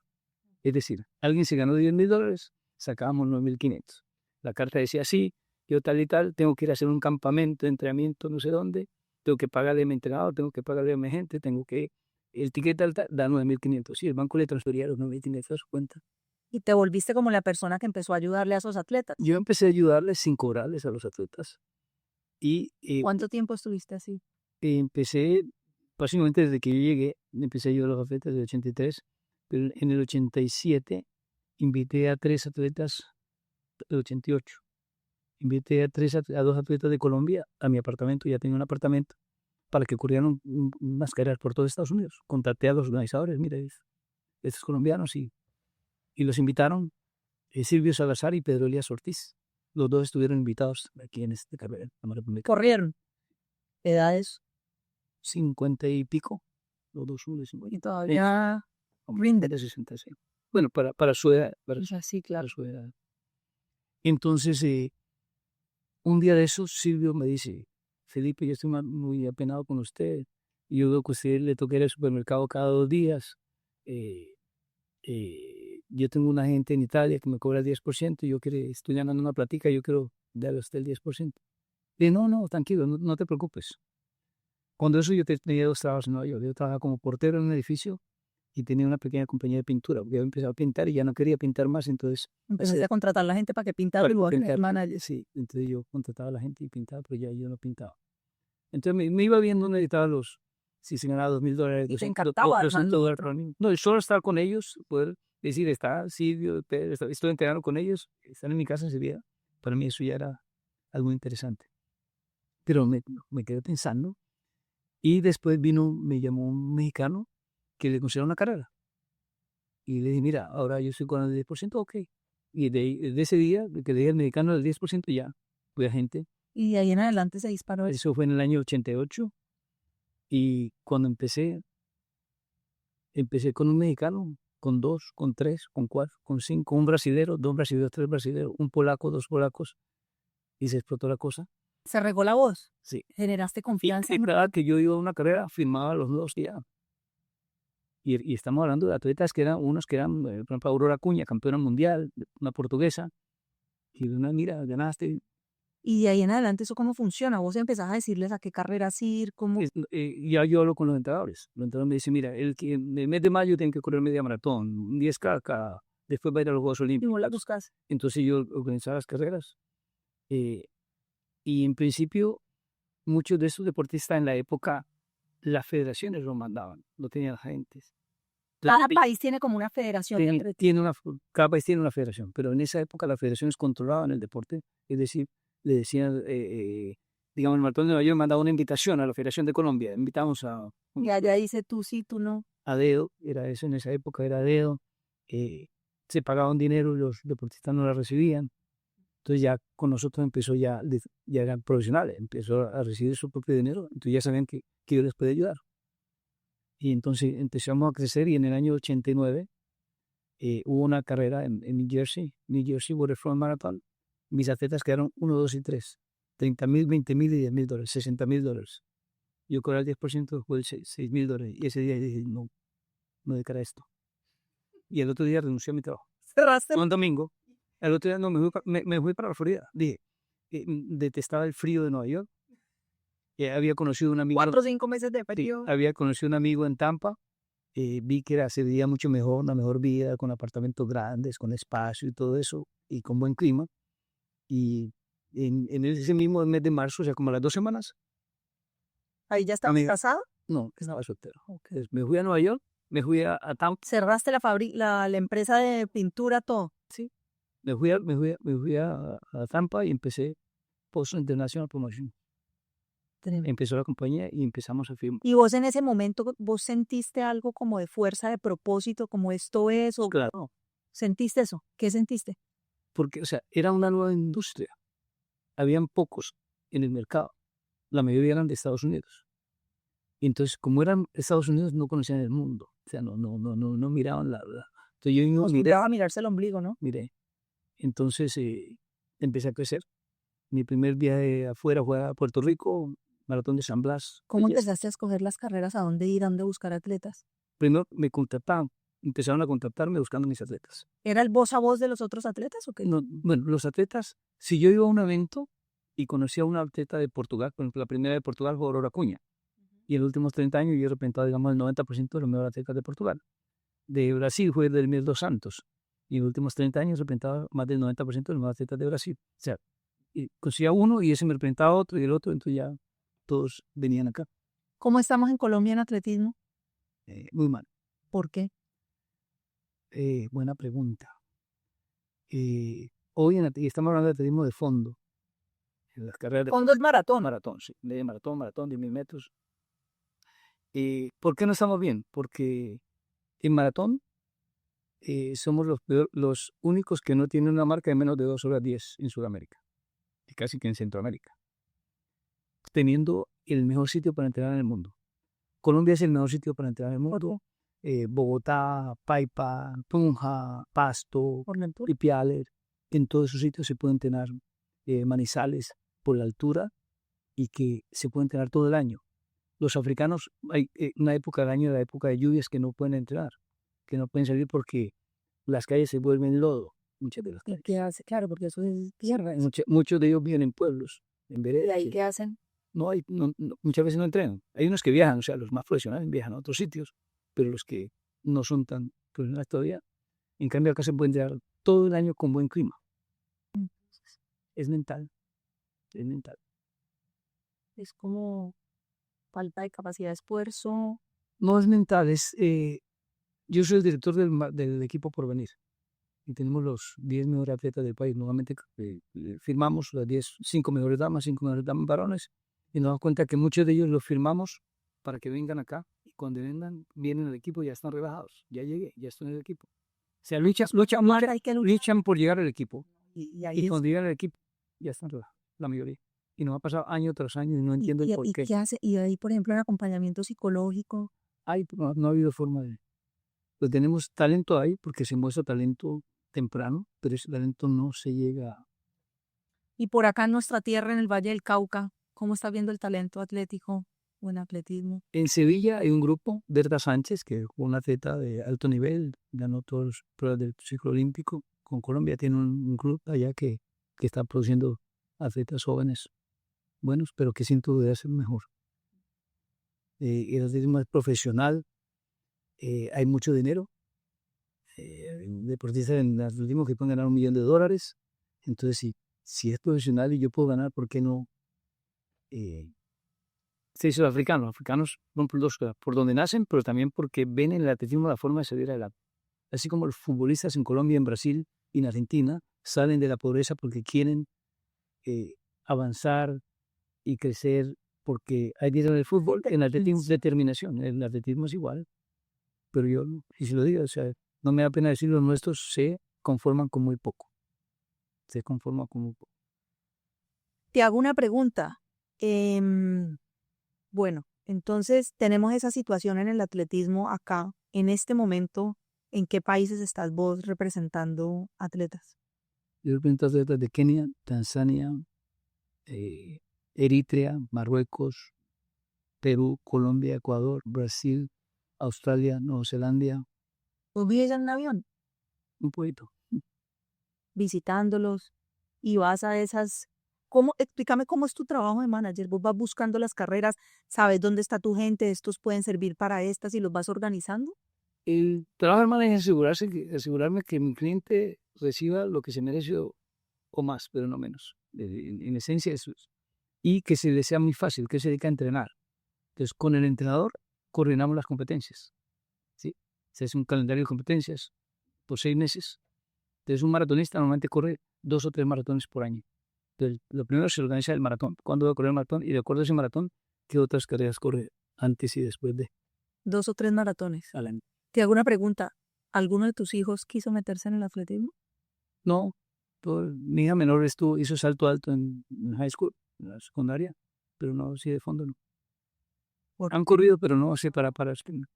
Es decir, alguien se ganó $10,000, sacábamos 9,500. La carta decía, sí, yo tal y tal, tengo que ir a hacer un campamento de entrenamiento no sé dónde, tengo que pagarle a mi entrenador, tengo que pagarle a mi gente, el ticket tal, da 9,500. Sí, el banco le transfería los 9,500 a su cuenta. Y te volviste como la persona que empezó a ayudarle a esos atletas. Yo empecé a ayudarles sin cobrarles a los atletas. ¿Cuánto tiempo estuviste así? Empecé, básicamente desde que yo llegué, empecé a ayudar a los atletas desde el 83, pero en el 87 invité a 3 atletas del 88. invité a 2 atletas de Colombia a mi apartamento, ya tenía un apartamento, para que corrieran unas carreras por todo Estados Unidos. Contacté a los organizadores, mire, estos colombianos, y los invitaron Silvio Salazar y Pedro Elías Ortiz. Los 2 estuvieron invitados aquí en esta carrera. Corrieron. ¿Edades? 50 y pico, los 2 uno de 50. Y todavía rinden. De 66. Bueno, para su edad. Sí, claro. Para su edad. Entonces, un día de esos, Silvio me dice, Felipe, yo estoy muy apenado con usted. Y yo veo que a usted le toca ir al supermercado cada 2 días. Yo tengo una agente en Italia que me cobra el 10%. Y yo estoy ganando una platica, yo quiero darle a usted el 10%. Y no, tranquilo, no te preocupes. Cuando eso yo tenía 2 trabajos en Nueva York. Yo trabajaba como portero en un edificio y tenía una pequeña compañía de pintura. Porque yo empezaba a pintar y ya no quería pintar más, entonces... Empezaste a contratar a la gente para que pintara igual que el manager. Sí, entonces yo contrataba a la gente y pintaba, pero ya yo no pintaba. Entonces me iba viendo dónde editaba si se ganaba $2,000, Y te encantaba, $200. No, solo estar con ellos, poder decir, está Silvio, estoy entrenando con ellos, están en mi casa en Sevilla. Para mí eso ya era algo interesante. Pero me quedé pensando. Y después me llamó un mexicano que le consiguió una carrera. Y le dije, mira, ahora yo estoy con el 10%, ok. Y de ese día, que le dije al mexicano el 10%, ya fui agente. Y de ahí en adelante se disparó eso. Eso fue en el año 88. Y cuando empecé con un mexicano, con 2, con 3, con 4, con 5, un brasilero, 2 brasileros, 3 brasileros, un polaco, 2 polacos. Y se explotó la cosa. Se regó la voz. Sí. Generaste confianza. Y verdad que yo iba a una carrera, firmaba los 2 y ya. Y estamos hablando de atletas que eran, unos que eran, por ejemplo, Aurora Acuña, campeona mundial, una portuguesa. Y una, mira, ganaste. Y de ahí en adelante, ¿eso cómo funciona? Vos empezás a decirles a qué carreras ir, cómo... Ya yo hablo con los entrenadores. Los entrenadores me dicen, mira, el mes de mayo tiene que correr media maratón, un 10K, después va a ir a los Juegos Y Olímpicos. vos la buscas. Entonces yo organizaba las carreras. Y en principio, muchos de esos deportistas en la época, las federaciones los mandaban, no tenían agentes. Cada país tiene como una federación de atletismo. Cada país tiene una federación, pero en esa época las federaciones controlaban el deporte, es decir, le decían, digamos, el Maratón de Nueva York mandaba una invitación a la Federación de Colombia, invitamos Y allá dice tú sí, tú no. a dedo, era eso en esa época, era a dedo, se pagaba un dinero y los deportistas no la recibían. Entonces ya con nosotros empezó ya eran profesionales, empezó a recibir su propio dinero, entonces ya sabían que yo les podía ayudar. Y entonces empezamos a crecer y en el año 89 hubo una carrera en New Jersey Waterfront Marathon. Mis atletas quedaron 1, 2 y 3. $30,000, $20,000 y $10,000, $60,000. Yo cobré el 10%, fue $6,000. Y ese día dije, no dedicaré a esto. Y el otro día renuncié a mi trabajo. Cerraste. Un domingo. El otro día no, me fui para la Florida. Dije, detestaba el frío de Nueva York. Había conocido un amigo. 4 o 5 meses de Sí, frío. había conocido un amigo en Tampa. Vi que se veía mucho mejor, una mejor vida, con apartamentos grandes, con espacio y todo eso, y con buen clima. Y en ese mismo mes de marzo, o sea, como a las 2 semanas. ¿Ahí ya estabas casado? No, estaba soltero. Okay. Me fui a Nueva York, me fui a Tampa. ¿Cerraste la empresa de pintura, todo? Sí. Me fui a Tampa y empecé Post International Promotion. Empezó la compañía y empezamos a firmar. ¿Y vos en ese momento, vos sentiste algo como de fuerza, de propósito, como esto es? O claro. ¿Sentiste eso? ¿Qué sentiste? Porque, o sea, era una nueva industria. Habían pocos en el mercado. La mayoría eran de Estados Unidos. Y entonces, como eran Estados Unidos, no conocían el mundo. O sea, no miraban la verdad. Entonces yo miraba a mirarse el ombligo, ¿no? Miré. Entonces empecé a crecer. Mi primer viaje afuera fue a Puerto Rico, Maratón de San Blas. ¿Cómo empezaste a escoger las carreras? ¿A dónde ir? ¿A dónde buscar atletas? Primero me contactaban. Empezaron a contactarme buscando mis atletas. ¿Era el voz a voz de los otros atletas o qué? No, bueno, los atletas, si yo iba a un evento y conocía a una atleta de Portugal, por ejemplo, la primera de Portugal fue Aurora Acuña. Y en los últimos 30 años yo he representado, digamos, el 90% de los mejores atletas de Portugal. De Brasil fue Delmir dos Santos. Y en los últimos 30 años he representado más del 90% de los mejores atletas de Brasil. O sea, conseguía uno y ese me representaba otro y el otro, entonces ya todos venían acá. ¿Cómo estamos en Colombia en atletismo? Muy mal. ¿Por qué? Buena pregunta. Hoy estamos hablando de atletismo de fondo. en las carreras de Fondo es maratón. maratón, sí, media maratón de 1000 metros. ¿Por qué no estamos bien? Porque en maratón somos los únicos que no tienen una marca de menos de 2 horas 10 en Sudamérica y casi que en Centroamérica, teniendo el mejor sitio para entrenar en el mundo. Colombia es el mejor sitio para entrenar en el mundo. Bogotá, Paipa, Tunja, Pasto, Ipiales, en todos esos sitios se puede entrenar. Manizales por la altura y que se puede entrenar todo el año. Los africanos, hay una época del año, la época de lluvias, que no pueden entrenar, que no pueden salir porque las calles se vuelven lodo. Muchas de las ¿Y calles. qué hace? Claro, porque eso es tierra. Muchos de ellos viven en pueblos, en ¿Y veredas. ahí qué hacen? No hay, muchas veces no entrenan. Hay unos que viajan, o sea, los más profesionales viajan a otros sitios, pero los que no son tan profesionales todavía, en cambio acá se puede entrenar todo el año con buen clima. Es mental, es mental. Es como falta de capacidad de esfuerzo. No es mental, yo soy el director del equipo Porvenir y tenemos los 10 mejores atletas del país. Nuevamente firmamos las 5 mejores damas, 5 mejores damas varones, y nos damos cuenta que muchos de ellos los firmamos para que vengan acá, y cuando vengan, vienen al equipo y ya están rebajados. Ya llegué, ya estoy en el equipo. O sea, luchan por llegar al equipo, y cuando llegan al equipo ya están rebajados, la mayoría. Y nos ha pasado año tras año y no entiendo el por qué. ¿Qué hace? Y ahí, por ejemplo, el acompañamiento psicológico. No ha habido forma de... Pues tenemos talento ahí porque se muestra talento temprano, pero ese talento no se llega. Y por acá en nuestra tierra, en el Valle del Cauca, ¿cómo está viendo el talento atlético o en atletismo? En Sevilla hay un grupo, Berta Sánchez, que es una atleta de alto nivel, ganó todas las pruebas del ciclo olímpico. Con Colombia tiene un club allá que está produciendo atletas jóvenes buenos, pero que sin duda debe ser mejor. El atletismo es profesional, hay mucho dinero. Deportistas en atletismo que pueden ganar $1 millón. Entonces, si es profesional y yo puedo ganar, ¿por qué no? Se dice los africanos van por dos cosas, por donde nacen, pero también porque ven en el atletismo la forma de salir adelante. Así como los futbolistas en Colombia, en Brasil y en Argentina salen de la pobreza porque quieren avanzar y crecer, porque hay dinero en el fútbol, en el atletismo determinación, el atletismo es igual, pero yo, y si lo digo, o sea, no me da pena decir, los nuestros se conforman con muy poco, se conforman con muy poco. Te hago una pregunta. Bueno, entonces tenemos esa situación en el atletismo acá. En este momento, ¿en qué países estás vos representando atletas? Yo represento atletas de Kenia, Tanzania, Eritrea, Marruecos, Perú, Colombia, Ecuador, Brasil, Australia, Nueva Zelanda. ¿Vos vives en un avión Un poquito. visitándolos y vas a esas... Explícame cómo es tu trabajo de manager. Vos vas buscando las carreras, sabes dónde está tu gente, estos pueden servir para estas y los vas organizando. El trabajo del manager es asegurarme que mi cliente reciba lo que se merece o más, pero no menos. En esencia eso es. Y que se le sea muy fácil, que se dedica a entrenar. Entonces, con el entrenador coordinamos las competencias. ¿Sí? Se hace un calendario de competencias por 6 meses. Entonces, un maratonista normalmente corre 2 o 3 maratones por año. Entonces, lo primero se organiza el maratón. ¿Cuándo va a correr el maratón? Y de acuerdo a ese maratón, ¿qué otras carreras corre antes y después de? 2 o 3 maratones. Al año. Te hago una pregunta. ¿Alguno de tus hijos quiso meterse en el atletismo? No, mi hija menor hizo salto alto en high school, en la secundaria, pero no, sí de fondo no. Han corrido, pero no sé para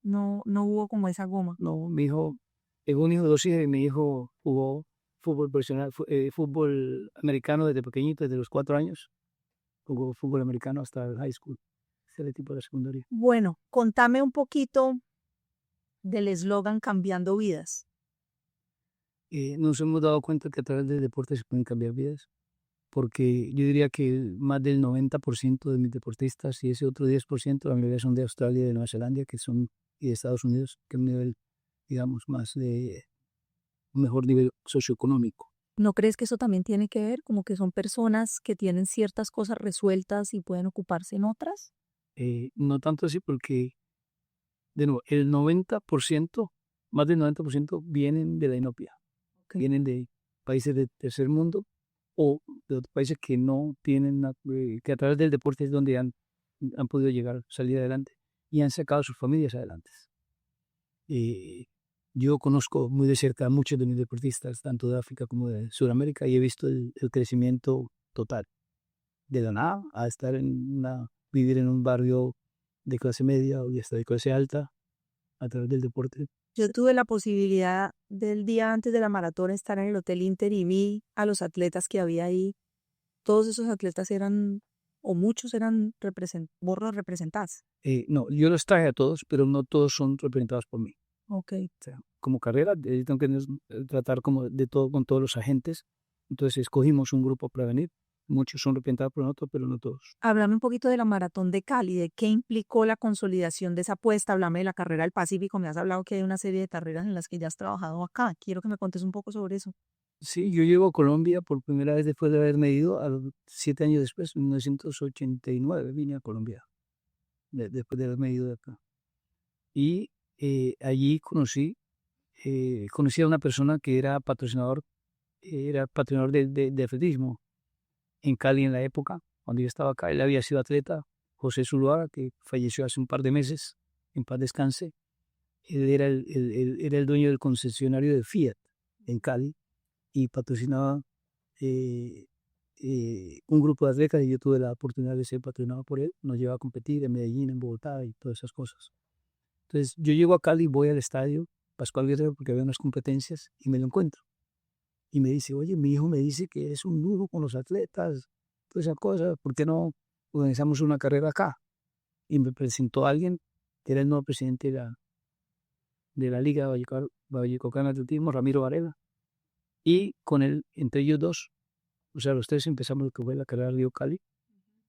No, no hubo como esa goma. No, mi hijo, tengo un hijo, 2 hijas, y mi hijo jugó fútbol profesional, fútbol americano desde pequeñito, desde los 4 años. Jugó fútbol americano hasta el high school, ese tipo de la secundaria. Bueno, contame un poquito del eslogan Cambiando Vidas. Nos hemos dado cuenta que a través del deporte se pueden cambiar vidas, porque yo diría que más del 90% de mis deportistas y ese otro 10%, la mayoría son de Australia y de Nueva Zelanda, y de Estados Unidos, que es un nivel, digamos, un mejor nivel socioeconómico. ¿No crees que eso también tiene que ver? Como que son personas que tienen ciertas cosas resueltas y pueden ocuparse en otras. No tanto así porque, de nuevo, el 90%, más del 90% vienen de la inopia, vienen de países de tercer mundo o de otros países que no tienen, que a través del deporte es donde han podido llegar, salir adelante y han sacado sus familias adelante. Yo conozco muy de cerca a muchos de mis deportistas, tanto de África como de Sudamérica, y he visto el crecimiento total, de la nada a estar vivir en un barrio de clase media y hasta de clase alta a través del deporte. Yo tuve la posibilidad del día antes de la maratón estar en el Hotel Inter y vi a los atletas que había ahí. Todos esos atletas eran, o muchos eran vos los representás. No, yo los traje a todos, pero no todos son representados por mí. Ok. O sea, como carrera, tengo que tratar como de todo con todos los agentes. Entonces escogimos un grupo para venir. Muchos son representados por nosotros, pero no todos. Háblame un poquito de la maratón de Cali, de qué implicó la consolidación de esa apuesta. Háblame de la carrera del Pacífico. Me has hablado que hay una serie de carreras en las que ya has trabajado acá. Quiero que me contes un poco sobre eso. Sí, yo llego a Colombia por primera vez después de haberme ido, a los 7 años después, en 1989 vine a Colombia, después de haberme ido de acá. Y allí conocí a una persona que era patrocinador de atletismo en Cali en la época, cuando yo estaba acá. Él había sido atleta, José Zuluaga, que falleció hace un par de meses, en paz descanse. Él era era el dueño del concesionario de Fiat en Cali y patrocinaba un grupo de atletas, y yo tuve la oportunidad de ser patrocinado por él. Nos llevaba a competir en Medellín, en Bogotá y todas esas cosas. Entonces yo llego a Cali, voy al estadio Pascual Guerrero porque había unas competencias y me lo encuentro. Y me dice, oye, mi hijo me dice que es un duro con los atletas, todas esas cosas, ¿por qué no organizamos una carrera acá? Y me presentó a alguien que era el nuevo presidente de la Liga Vallecaucana de Atletismo, Ramiro Varela. Y con él, entre ellos dos, o sea, los tres empezamos lo que fue la carrera Río Cali,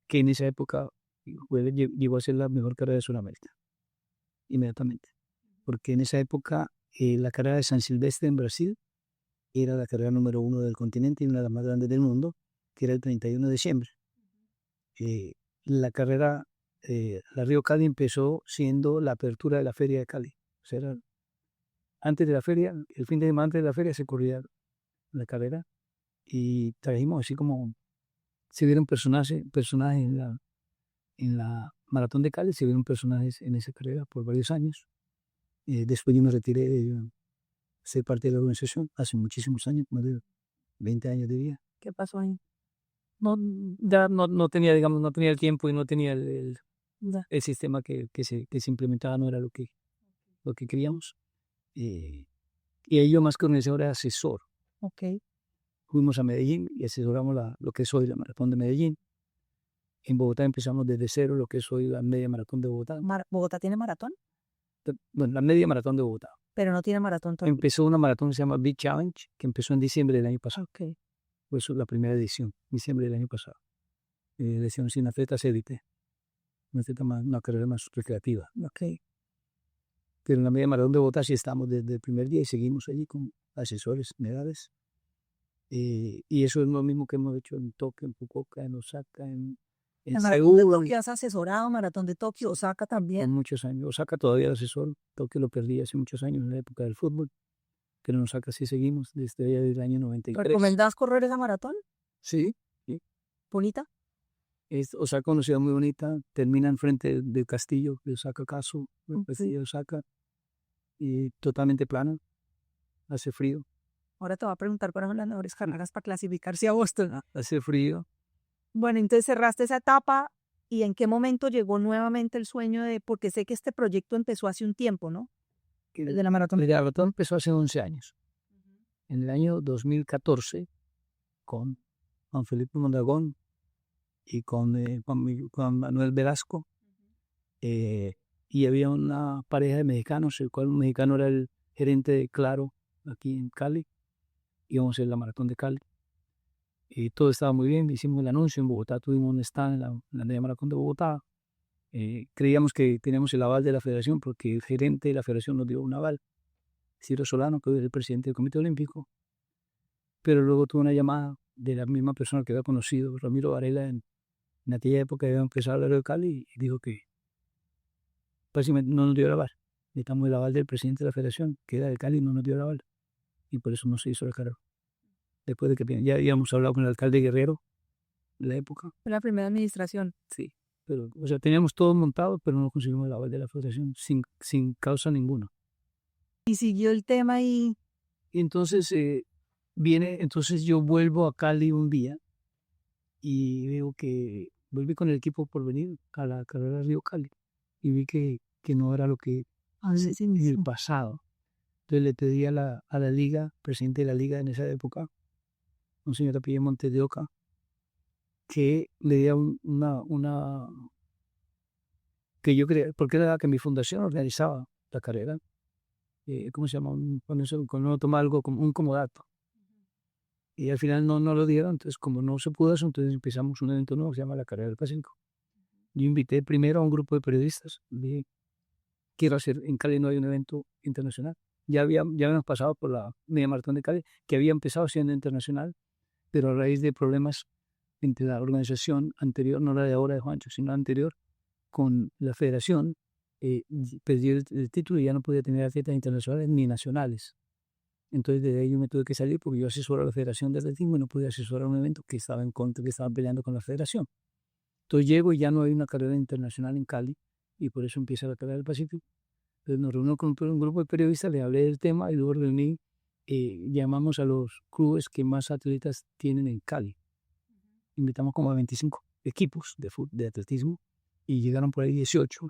que en esa época llegó a ser la mejor carrera de Sudamérica, inmediatamente. Porque en esa época la carrera de San Silvestre en Brasil era la carrera número 1 del continente y una de las más grandes del mundo, que era el 31 de diciembre. La carrera, la Río Cali empezó siendo la apertura de la Feria de Cali. O sea, antes de la feria, el fin de semana antes de la feria se corría la carrera y trajimos así como se vieron personajes en la Maratón de Cali, se vieron personajes en esa carrera por varios años. Después yo me retiré de ser parte de la organización hace muchísimos años, más de 20 años de vida. ¿Qué pasó ahí? No, ya no tenía, digamos, no tenía el tiempo y no tenía Ya. el sistema que se implementaba, no era lo que queríamos. Y ahí yo, más que organizador, era asesor. Ok. Fuimos a Medellín y asesoramos lo que es hoy la Maratón de Medellín. En Bogotá empezamos desde cero lo que es hoy la media maratón de Bogotá. ¿Bogotá tiene maratón? Bueno, la media maratón de Bogotá. Pero no tiene maratón todavía. Empezó una maratón que se llama Big Challenge, que empezó en diciembre del año pasado. Ok. Fue la primera edición, diciembre del año pasado. Edición sin atletas élite. Una carrera más recreativa. Ok. Pero en la media maratón de Bogotá sí estamos desde el primer día y seguimos allí con asesores, medales. Y eso es lo mismo que hemos hecho en Tokio, en Fukuoka, en Osaka, en Maratón de Seúl. Tokio has asesorado, Maratón de Tokio, Osaka también. En muchos años. Osaka todavía es asesor. Tokio lo perdí hace muchos años en la época del fútbol. Pero en Osaka sí seguimos desde allá del año 93. ¿Recomendás correr esa maratón? Sí. ¿Bonita? Osaka es una ciudad muy bonita. Termina enfrente del castillo de Osaka Castle, el Ok. castillo de Osaka. Y totalmente plana. Hace frío. Ahora te voy a preguntar cuáles son las mejores carreras para clasificarse a Boston. Hace frío. Bueno, entonces cerraste esa etapa y ¿en qué momento llegó nuevamente el sueño de, porque sé que este proyecto empezó hace un tiempo, ¿no? El de la maratón. El de la maratón empezó hace 11 años. En el año 2014, con Juan Felipe Mondragón y con Manuel Velasco. Y había una pareja de mexicanos, el cual un mexicano era el gerente de Claro aquí en Cali. Íbamos a hacer la maratón de Cali. Y todo estaba muy bien, hicimos el anuncio, en Bogotá tuvimos un stand en la media maratón de Bogotá. Creíamos que teníamos el aval de la federación porque el gerente de la federación nos dio un aval, Ciro Solano, que es el presidente del Comité Olímpico. Pero luego tuve una llamada de la misma persona que había conocido, Ramiro Varela, en aquella época había empezado el Río de Cali, y dijo que básicamente no nos dio el aval. Necesitamos el aval del presidente de la federación, que era de Cali, no nos dio el aval. Y por eso no se hizo la carrera. después de que ya habíamos hablado con el alcalde Guerrero de la época. Fue la primera administración. Sí, pero, o sea, teníamos todo montado, pero no conseguimos el aval de la federación sin causa ninguna. Y siguió el tema y Y entonces entonces yo vuelvo a Cali un día y veo que volví con el equipo por venir a la carrera Río Cali y vi que no era lo que en el pasado. Entonces le pedí a la liga, presidente de la liga en esa época, un señor apellido Montes de Oca, que le diera que yo creía, porque era que mi fundación organizaba la carrera, ¿cómo se llama? Cuando uno toma algo como un comodato. Y al final no lo dieron, entonces como no se pudo eso, entonces empezamos un evento nuevo que se llama la Carrera del Pacífico. Yo invité primero a un grupo de periodistas, dije, quiero hacer, en Cali no hay un evento internacional. Ya habíamos pasado por la media maratón de Cali, que había empezado siendo internacional, pero a raíz de problemas entre la organización anterior, no la de ahora de Juancho, sino la anterior, con la federación, perdió el título y ya no podía tener atletas internacionales ni nacionales. Entonces de ahí yo me tuve que salir porque yo asesoro a la Federación de Atletismo y no podía asesorar un evento que estaba en contra, que estaba peleando con la federación. Entonces llego y ya no hay una carrera internacional en Cali y por eso empieza la carrera del Pacífico. Entonces nos reunimos con un grupo de periodistas, le hablé del tema y luego reuní, llamamos a los clubes que más atletas tienen en Cali. Invitamos como a 25 equipos de atletismo y llegaron por ahí 18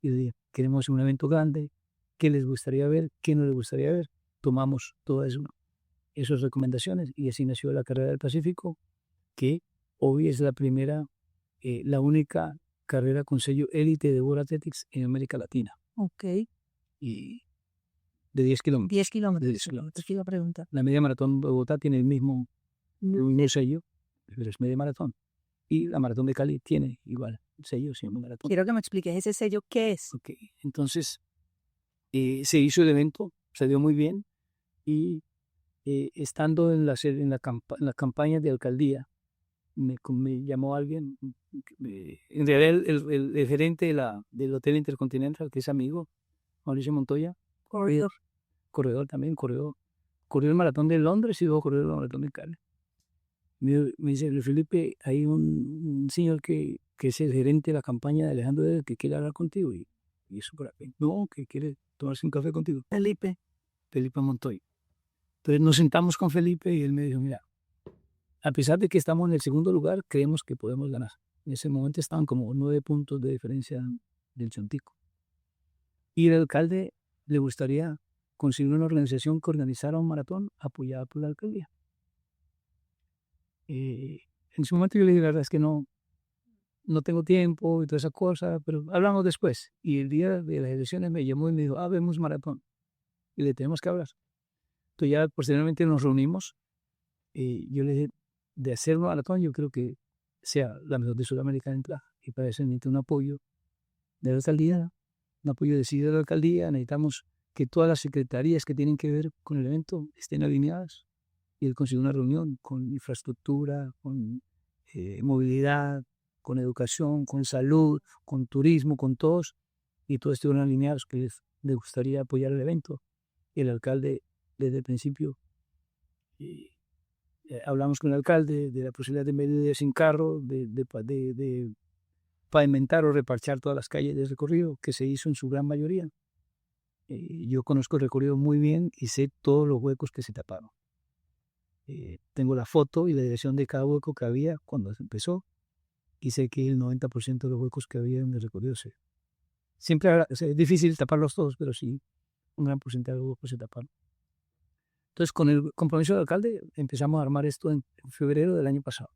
y le dije, queremos un evento grande, ¿qué les gustaría ver? ¿Qué no les gustaría ver? Tomamos todas esas recomendaciones y así nació la Carrera del Pacífico, que hoy es la primera, la única carrera con sello élite de World Athletics en América Latina. Ok. Y de 10 kilómetros. 10 kilómetros. De 10 kilómetros. Te iba a preguntar. La media maratón de Bogotá tiene el mismo sello, pero es media maratón. Y la maratón de Cali tiene igual sello, sí, maratón. Quiero que me expliques ese sello, ¿qué es? Ok, entonces se hizo el evento, se dio muy bien y estando en las campañas de alcaldía, me llamó alguien, en realidad el gerente del Hotel Intercontinental, que es amigo, Mauricio Montoya, corredor también, corrió el maratón de Londres y luego corrió el maratón de Cali. Me dice, Luis Felipe, hay un señor que es el gerente de la campaña de Alejandro Del que quiere hablar contigo y eso por aquí. No, que quiere tomarse un café contigo. Felipe Montoya. Entonces nos sentamos con Felipe y él me dijo, mira, a pesar de que estamos en el segundo lugar, creemos que podemos ganar. En ese momento estaban como 9 puntos de diferencia del Chontico. Y el alcalde le gustaría conseguir una organización que organizara un maratón apoyada por la alcaldía. En ese momento yo le dije, la verdad es que no tengo tiempo y toda esa cosa, pero hablamos después. Y el día de las elecciones me llamó y me dijo, vemos maratón. Y le tenemos que hablar. Entonces ya posteriormente nos reunimos y yo le dije, de hacer un maratón yo creo que sea la mejor de Sudamérica en plaza. Y para eso necesito un apoyo de la alcaldía, un apoyo decidido de la alcaldía. Necesitamos que todas las secretarías que tienen que ver con el evento estén alineadas y él consiguió una reunión con infraestructura, con movilidad, con educación, con salud, con turismo, con todos, y todos estuvieron alineados que les gustaría apoyar el evento. Y el alcalde, desde el principio, hablamos con el alcalde de la posibilidad de medidas sin carro, de pavimentar o reparchar todas las calles del recorrido, que se hizo en su gran mayoría. Yo conozco el recorrido muy bien y sé todos los huecos que se taparon. Tengo la foto y la dirección de cada hueco que había cuando se empezó y sé que el 90% de los huecos que había en el recorrido siempre es difícil taparlos todos, pero sí un gran porcentaje de los huecos se taparon. Entonces con el compromiso del alcalde empezamos a armar esto en febrero del año pasado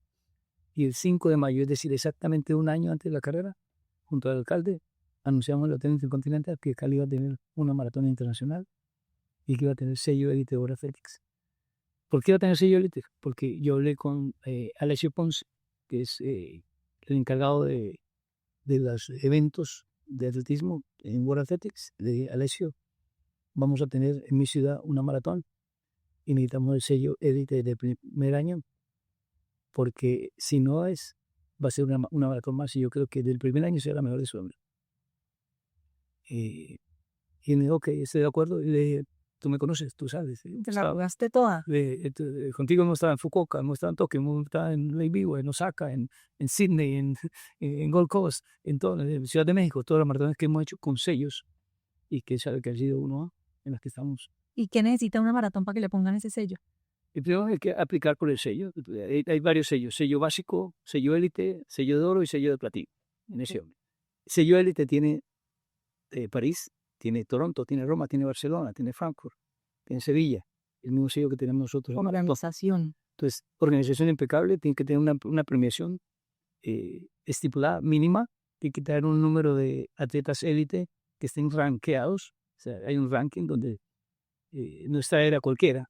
y el 5 de mayo, es decir, exactamente un año antes de la carrera, junto al alcalde anunciamos en el Hotel Intercontinental que Cali iba a tener una maratón internacional y que iba a tener sello élite de World Athletics. ¿Por qué iba a tener sello élite? Porque yo hablé con Alessio Ponce, que es el encargado de los eventos de atletismo en World Athletics. Le dije, Alessio, vamos a tener en mi ciudad una maratón y necesitamos el sello élite del primer año, porque si no va a ser una maratón más y yo creo que del primer año será la mejor de Sudamérica. Y me dijo, ok, estoy de acuerdo. Y le dije, tú me conoces, tú sabes. Te la jugaste toda. Contigo hemos estado en Fukuoka, hemos estado en Tokio, hemos estado en Lake en Osaka, en Sydney, en Gold Coast, en Ciudad de México, todas las maratones que hemos hecho con sellos y que sabe que ha sido uno en las que estamos. ¿Y qué necesita una maratón para que le pongan ese sello? Y primero hay que aplicar por el sello. Hay varios sellos: sello básico, sello élite, sello de oro y sello de platino. En ese orden. Sello élite tiene París, tiene Toronto, tiene Roma, tiene Barcelona, tiene Frankfurt, tiene Sevilla, el mismo sello que tenemos nosotros. Organización. Entonces, organización impecable, tiene que tener una premiación estipulada, mínima, tiene que tener un número de atletas élite que estén rankeados. O sea, hay un ranking donde no está era cualquiera.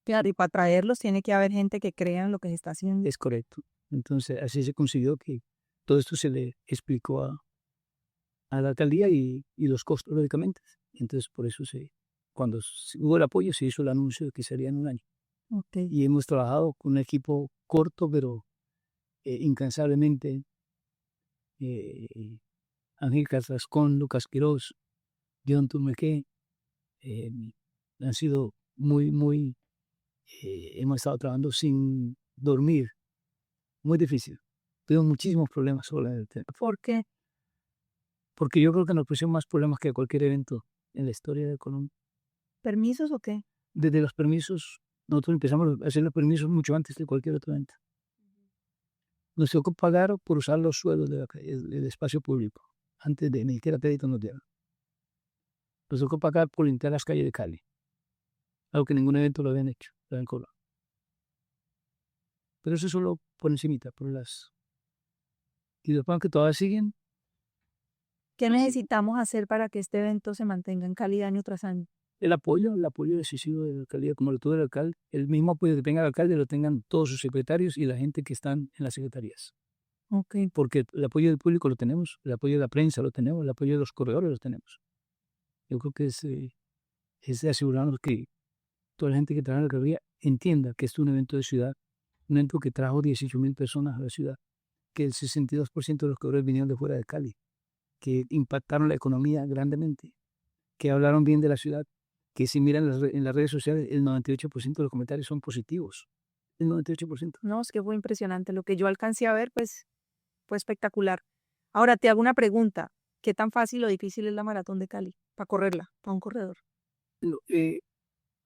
Claro, y para traerlos tiene que haber gente que crea en lo que se está haciendo. Es correcto. Entonces, así se consiguió que todo esto se le explicó a la alcaldía y los costos, lógicamente. Entonces, por eso cuando hubo el apoyo, se hizo el anuncio de que sería en un año. Okay. Y hemos trabajado con un equipo corto, pero incansablemente. Ángel Carrascón, Lucas Quiroz, John Turmequé, han sido muy, hemos estado trabajando sin dormir, muy difícil. Tuvimos muchísimos problemas sobre el tema. ¿Por qué? Porque yo creo que nos pusieron más problemas que cualquier evento en la historia de Colombia. ¿Permisos o qué? Desde los permisos, nosotros empezamos a hacer los permisos mucho antes de cualquier otro evento. Nos tocó pagar por usar los suelos del espacio público, antes de ni siquiera crédito nos dieron. Nos tocó pagar por limpiar las calles de Cali, algo que ningún evento lo habían hecho, lo habían cobrado. Pero eso solo por encimita, por las... Y después que todavía siguen. ¿Qué necesitamos hacer para que este evento se mantenga en calidad año tras año? El apoyo decisivo de la alcaldía, como lo tuvo el alcalde, el mismo apoyo que tenga el alcalde lo tengan todos sus secretarios y la gente que están en las secretarías. Okay. Porque el apoyo del público lo tenemos, el apoyo de la prensa lo tenemos, el apoyo de los corredores lo tenemos. Yo creo que es de asegurarnos que toda la gente que trabaja en la alcaldía entienda que esto es un evento de ciudad, un evento que trajo 18,000 personas a la ciudad, que el 62% de los corredores vinieron de fuera de Cali, que impactaron la economía grandemente, que hablaron bien de la ciudad, que si miran en las redes sociales, el 98% de los comentarios son positivos. El 98%. No, es que fue impresionante. Lo que yo alcancé a ver, pues, fue espectacular. Ahora, te hago una pregunta. ¿Qué tan fácil o difícil es la maratón de Cali para correrla, para un corredor?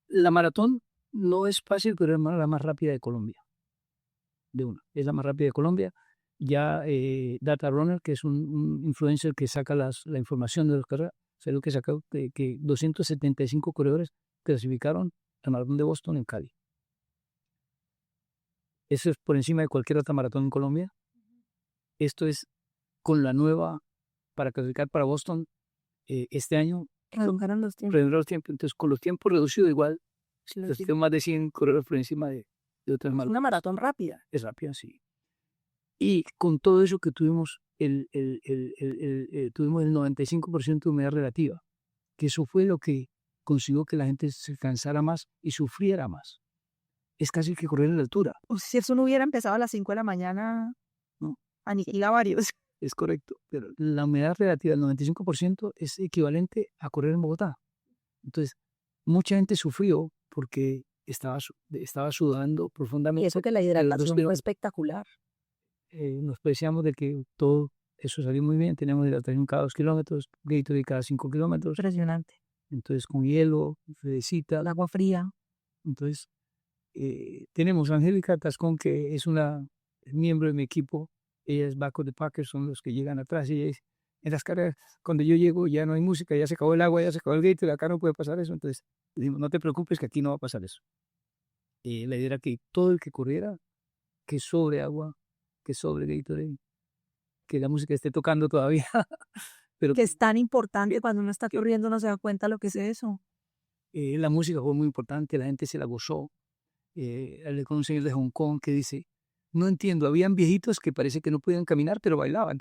La maratón no es fácil, pero es la más rápida de Colombia. Es la más rápida de Colombia. Ya Data Runner, que es un influencer que saca la información de los carreras, lo que sacó que 275 corredores clasificaron al maratón de Boston en Cali. Eso es por encima de cualquier otra maratón en Colombia. Esto es con la nueva, para clasificar para Boston este año. Redujeron los tiempos. Entonces, con los tiempos reducidos igual, tengo más de 100 corredores por encima de otras maratones. Una maratón rápida. Es rápida, sí. Y con todo eso que tuvimos, tuvimos el 95% de humedad relativa, que eso fue lo que consiguió que la gente se cansara más y sufriera más. Es casi que correr a la altura. O sea, si eso no hubiera empezado a las 5 de la mañana, ¿no? Aniquila varios. Es correcto, pero la humedad relativa del 95% es equivalente a correr en Bogotá. Entonces, mucha gente sufrió porque estaba sudando profundamente. Y eso que la hidratación fue espectacular. Nos decíamos de que todo eso salió muy bien. Teníamos hidratación cada 2 kilómetros, Gatorade cada 5 kilómetros. Impresionante. Entonces, con hielo, fresita. El agua fría. Entonces, tenemos a Angélica Tascón, que es una miembro de mi equipo. Ella es Baco de Packers, son los que llegan atrás. Y en las carreras, cuando yo llego, ya no hay música, ya se acabó el agua, ya se acabó el Gatorade, acá no puede pasar eso. Entonces, decimos, no te preocupes, que aquí no va a pasar eso. La idea era que todo el que corriera, que sobre agua, que sobre Gatorade, que la música esté tocando todavía. Pero que es tan importante cuando uno está corriendo, no se da cuenta lo que es eso. La música fue muy importante, la gente se la gozó. Hablé con un señor de Hong Kong que dice, no entiendo, habían viejitos que parece que no podían caminar, pero bailaban.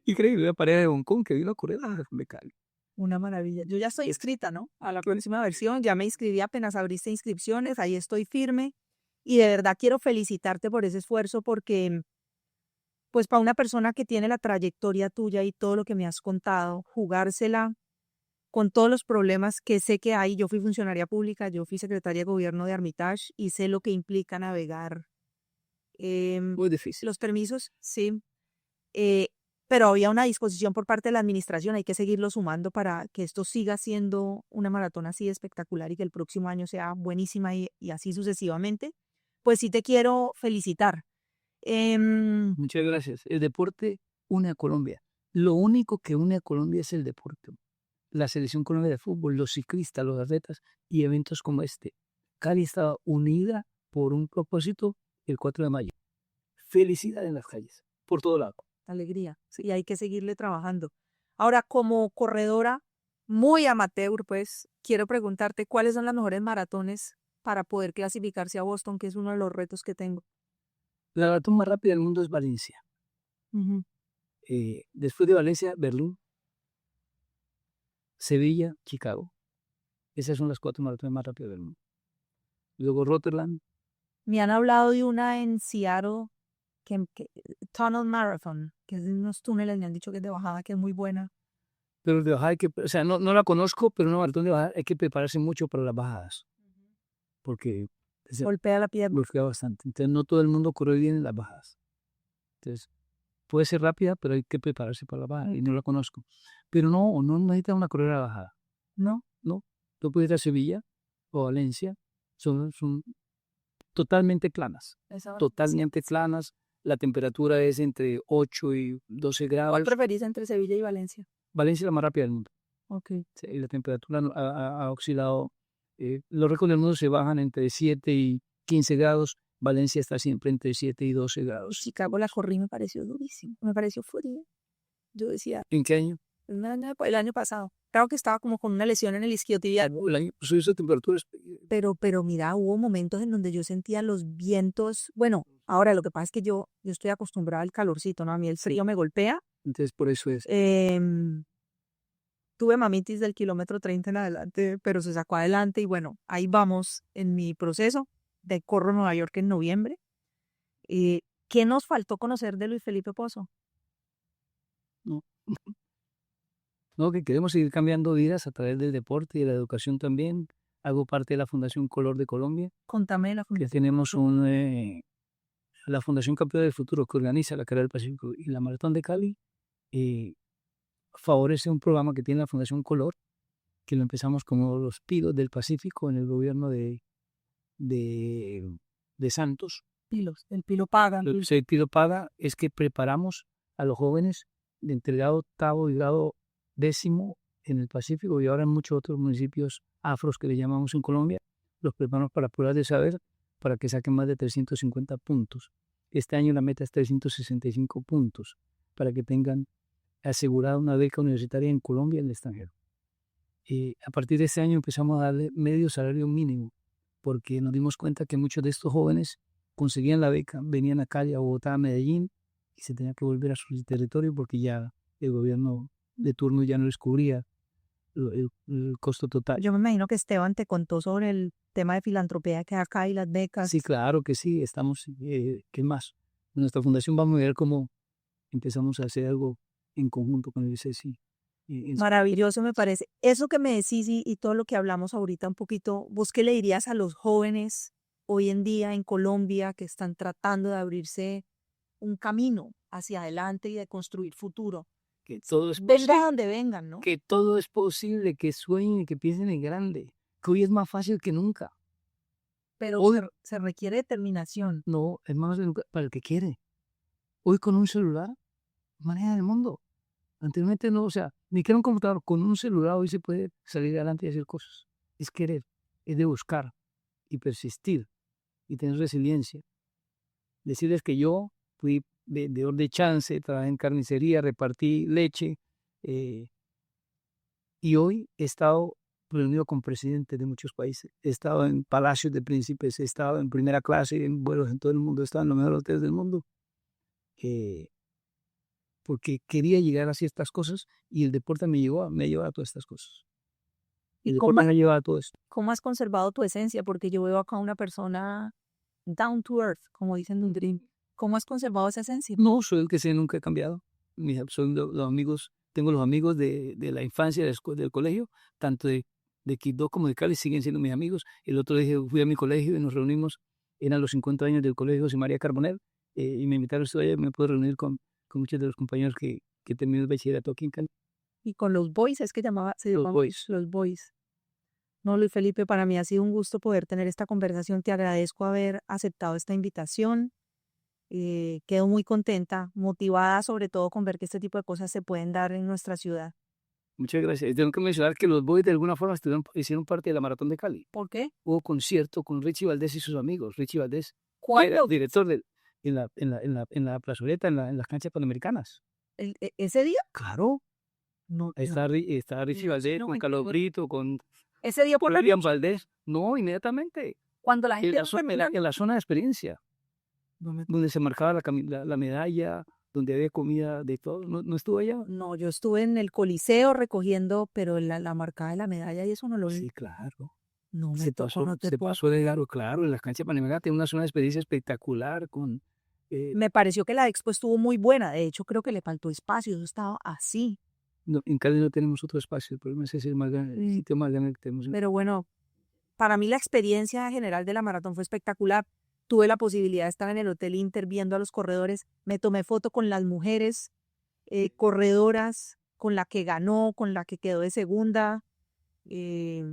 Increíble, una pareja de Hong Kong que vino a correr a Cali. Una maravilla. Yo ya estoy inscrita, ¿no? A la próxima versión, ya me inscribí apenas abriste inscripciones, ahí estoy firme. Y de verdad quiero felicitarte por ese esfuerzo porque, pues para una persona que tiene la trayectoria tuya y todo lo que me has contado, jugársela con todos los problemas que sé que hay. Yo fui funcionaria pública, yo fui secretaria de gobierno de Armitage y sé lo que implica navegar Muy difícil. los permisos, sí. Eh, pero había una disposición por parte de la administración, hay que seguirlo sumando para que esto siga siendo una maratón así espectacular y que el próximo año sea buenísima y así sucesivamente. Pues sí te quiero felicitar. Muchas gracias. El deporte une a Colombia. Lo único que une a Colombia es el deporte. La selección Colombia de fútbol, los ciclistas, los atletas y eventos como este. Cali estaba unida por un propósito el 4 de mayo. Felicidad en las calles, por todo lado. Alegría, sí, hay que seguirle trabajando. Ahora, como corredora muy amateur, pues quiero preguntarte cuáles son las mejores maratones para poder clasificarse a Boston, que es uno de los retos que tengo. La maratón más rápida del mundo es Valencia. Ujú. Después de Valencia, Berlín, Sevilla, Chicago. Esas son las 4 maratones más rápidas del mundo. Luego Rotterdam. Me han hablado de una en Seattle, Tunnel Marathon, que es de unos túneles, me han dicho que es de bajada, que es muy buena. Pero de bajada hay que, o sea, no la conozco, pero una maratón de bajada hay que prepararse mucho para las bajadas. Porque Golpea la piedra. golpea bastante. Entonces no todo el mundo corre bien en las bajadas. Entonces puede ser rápida, pero hay que prepararse para la bajada y no la conozco. Pero no necesita una carrera bajada. No. Tú puedes ir a Sevilla o Valencia, son totalmente planas. Totalmente planas. La temperatura es entre 8 y 12 grados. ¿Cuál preferís entre Sevilla y Valencia? Valencia es la más rápida del mundo. Okay. Sí, y la temperatura ha oscilado. Los récords del mundo se bajan entre 7 y 15 grados. Valencia está siempre entre 7 y 12 grados. Chicago la corrí, me pareció durísimo, me pareció fuerte. Yo decía, ¿En qué año? el año pasado. Claro que estaba como con una lesión en el isquiotibial. El año pasado esa temperatura es... Pero mira, hubo momentos en donde yo sentía los vientos. Bueno, ahora lo que pasa es que yo estoy acostumbrada al calorcito, ¿no? A mí el frío me golpea. Entonces por eso es. Tuve mamitis del kilómetro 30 en adelante, pero se sacó adelante y bueno, ahí vamos en mi proceso de corro Nueva York en noviembre. ¿Qué nos faltó conocer de Luis Felipe Pozo? No, que queremos seguir cambiando vidas a través del deporte y de la educación también. Hago parte de la Fundación Color de Colombia. Contame la Que fundación. tenemos la Fundación Campeón del Futuro, que organiza la Carrera del Pacífico y la Maratón de Cali. Favorece un programa que tiene la Fundación Color, que lo empezamos como los Pilos del Pacífico en el gobierno de Santos. Pilos, el Pilo paga. El Pilo paga es que preparamos a los jóvenes de entre grado octavo y grado décimo en el Pacífico y ahora en muchos otros municipios afros que le llamamos en Colombia, los preparamos para pruebas de saber para que saquen más de 350 puntos. Este año la meta es 365 puntos para que tengan asegurada una beca universitaria en Colombia y en el extranjero. A partir de este año empezamos a darle medio salario mínimo porque nos dimos cuenta que muchos de estos jóvenes conseguían la beca, venían a Cali, a Bogotá, a Medellín y se tenían que volver a su territorio porque ya el gobierno de turno ya no les cubría el costo total. Yo me imagino que Esteban te contó sobre el tema de filantropía que hay acá y las becas. Sí, claro que sí, estamos, ¿qué más? Nuestra fundación vamos a ver cómo empezamos a hacer algo en conjunto con el ICESI. Maravilloso me parece. Eso que me decís y todo lo que hablamos ahorita un poquito, ¿vos qué le dirías a los jóvenes hoy en día en Colombia que están tratando de abrirse un camino hacia adelante y de construir futuro? Que todo es Venga donde vengan, ¿no? Que todo es posible, que sueñen, que piensen en grande, que hoy es más fácil que nunca. Pero hoy, se requiere determinación. No, es más para el que quiere. Hoy con un celular, maneja el mundo. Anteriormente no, o sea, ni que un computador, con un celular hoy se puede salir adelante y hacer cosas. Es querer, es de buscar y persistir y tener resiliencia. Decirles que yo fui vendedor de chance, trabajé en carnicería, repartí leche y hoy he estado reunido con presidentes de muchos países. He estado en palacios de príncipes, he estado en primera clase, en vuelos en todo el mundo, he estado en los mejores hoteles del mundo. Porque quería llegar a ciertas cosas y el deporte me llevó a todas estas cosas. El deporte me ha llevado a todo esto. ¿Cómo has conservado tu esencia? Porque yo veo acá una persona down to earth, como dicen de un dream. ¿Cómo has conservado esa esencia? No, soy el que sé, nunca he cambiado. Son los amigos tengo los amigos de la infancia, del colegio, tanto de Quibdó como de Cali, siguen siendo mis amigos. El otro día fui a mi colegio y nos reunimos, eran los 50 años del colegio José María Carbonell, y me invitaron a allá, me puedo reunir con muchos de los compañeros que terminó el bachillerato aquí en Cali. Y con los boys, es que se Los llamaban boys. los boys. No, Luis Felipe, para mí ha sido un gusto poder tener esta conversación. Te agradezco haber aceptado esta invitación. Quedo muy contenta, motivada sobre todo con ver que este tipo de cosas se pueden dar en nuestra ciudad. Muchas gracias. Y tengo que mencionar que los boys de alguna forma hicieron parte de la Maratón de Cali. ¿Por qué? Hubo concierto con Richie Valdés y sus amigos. Richie Valdés era ¿Cuándo? director en la plazoleta, en las canchas panamericanas. ¿Ese día? Claro. No, Ahí está Richie no, Valdés, no, con Carlos Brito, con ese día por la William noche, Valdés. No, inmediatamente. cuando la En gente la, en la zona de experiencia, donde se marcaba la medalla, donde había comida de todo. ¿No estuvo allá? No, yo estuve en el Coliseo recogiendo, pero la marcada de la medalla y eso no lo vi. Sí, claro. No me Se tocó, no te se puedo. pasó de largo, claro. En las canchas panamericanas tiene una zona de experiencia espectacular con... Me pareció que la expo estuvo muy buena. De hecho, creo que le faltó espacio. Eso estaba así. No, en Cali no tenemos otro espacio. El problema es ese, el más grande, el sitio más grande que tenemos. Pero bueno, para mí la experiencia general de la maratón fue espectacular. Tuve la posibilidad de estar en el Hotel Inter viendo a los corredores. Me tomé foto con las mujeres corredoras, con la que ganó, con la que quedó de segunda. Eh,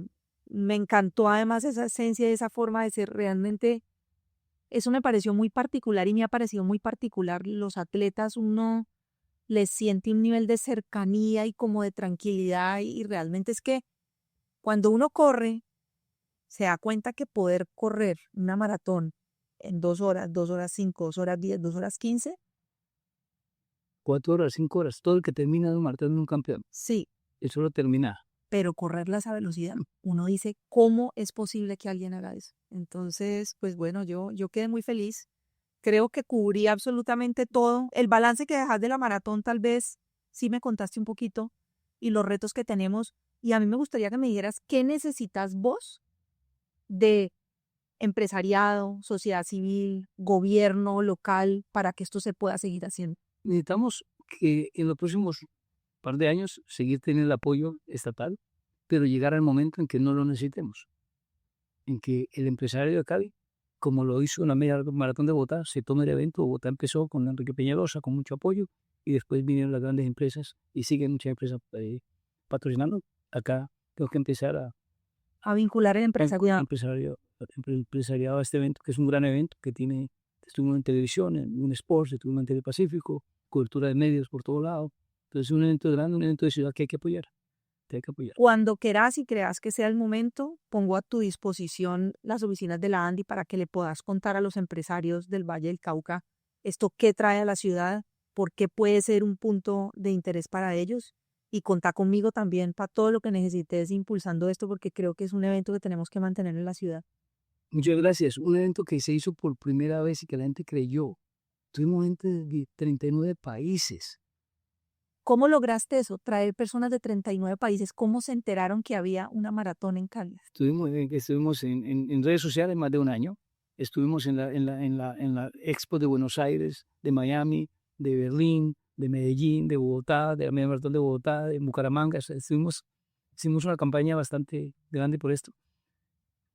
Me encantó además esa esencia y esa forma de ser. Realmente eso me pareció muy particular y me ha parecido muy particular. Los atletas, uno les siente un nivel de cercanía y como de tranquilidad y realmente es que cuando uno corre, se da cuenta que poder correr una maratón en 2 horas, 2 horas 5, 2 horas 10, 2 horas 15, 4 horas, 5 horas, todo el que termina de un maratón es un campeón. sí, Eso lo termina. pero correrla a esa velocidad, uno dice, ¿cómo es posible que alguien haga eso? Entonces, pues bueno, yo quedé muy feliz. Creo que cubrí absolutamente todo. El balance que dejas de la maratón, tal vez sí me contaste un poquito y los retos que tenemos. Y a mí me gustaría que me dijeras qué necesitas vos de empresariado, sociedad civil, gobierno local para que esto se pueda seguir haciendo. Necesitamos que en los próximos par de años seguir teniendo el apoyo estatal, pero llegar al momento en que no lo necesitemos. En que el empresario de Cali, como lo hizo en la media maratón de Bogotá, se tome el evento. Bogotá empezó con Enrique Peñalosa, con mucho apoyo, y después vinieron las grandes empresas y siguen muchas empresas patrocinando. Acá tengo que empezar A vincular el empresariado a este evento, que es un gran evento que tiene, estuvimos en televisión, en un Sports, estuvimos en Telepacífico, cobertura de medios por todo lado. Entonces es un evento grande, un evento de ciudad que hay que apoyar. Hay que apoyar. Cuando quieras y creas que sea el momento, pongo a tu disposición las oficinas de la ANDI para que le puedas contar a los empresarios del Valle del Cauca esto qué trae a la ciudad, por qué puede ser un punto de interés para ellos y contar conmigo también para todo lo que necesites impulsando esto porque creo que es un evento que tenemos que mantener en la ciudad. Muchas gracias. Un evento que se hizo por primera vez y que la gente creyó. Tuvimos gente de 39 países. ¿Cómo lograste eso? Traer personas de 39 países. ¿Cómo se enteraron que había una maratón en Cali? Estuvimos en redes sociales más de un año. Estuvimos en la Expo de Buenos Aires, de Miami, de Berlín, de Medellín, de Bogotá, de la media maratón de Bogotá, de Bucaramanga. Hicimos una campaña bastante grande por esto.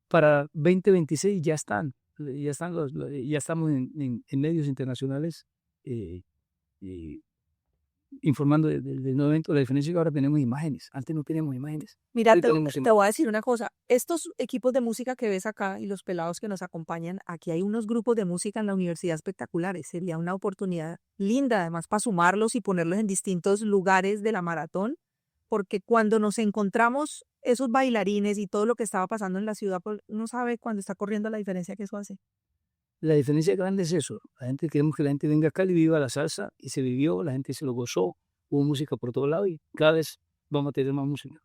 Para 2026 ya estamos en medios internacionales informando del nuevo evento. La diferencia es que ahora tenemos imágenes. Antes no teníamos imágenes. Mira, Hoy te tenemos voy a decir una cosa. Estos equipos de música que ves acá y los pelados que nos acompañan, aquí hay unos grupos de música en la universidad espectaculares. Sería una oportunidad linda, además, para sumarlos y ponerlos en distintos lugares de la maratón, porque cuando nos encontramos esos bailarines y todo lo que estaba pasando en la ciudad, pues uno sabe cuando está corriendo la diferencia que eso hace. La diferencia grande es eso. Queremos que la gente venga acá y viva la salsa, y se vivió, la gente se lo gozó, hubo música por todo lado y cada vez vamos a tener más música.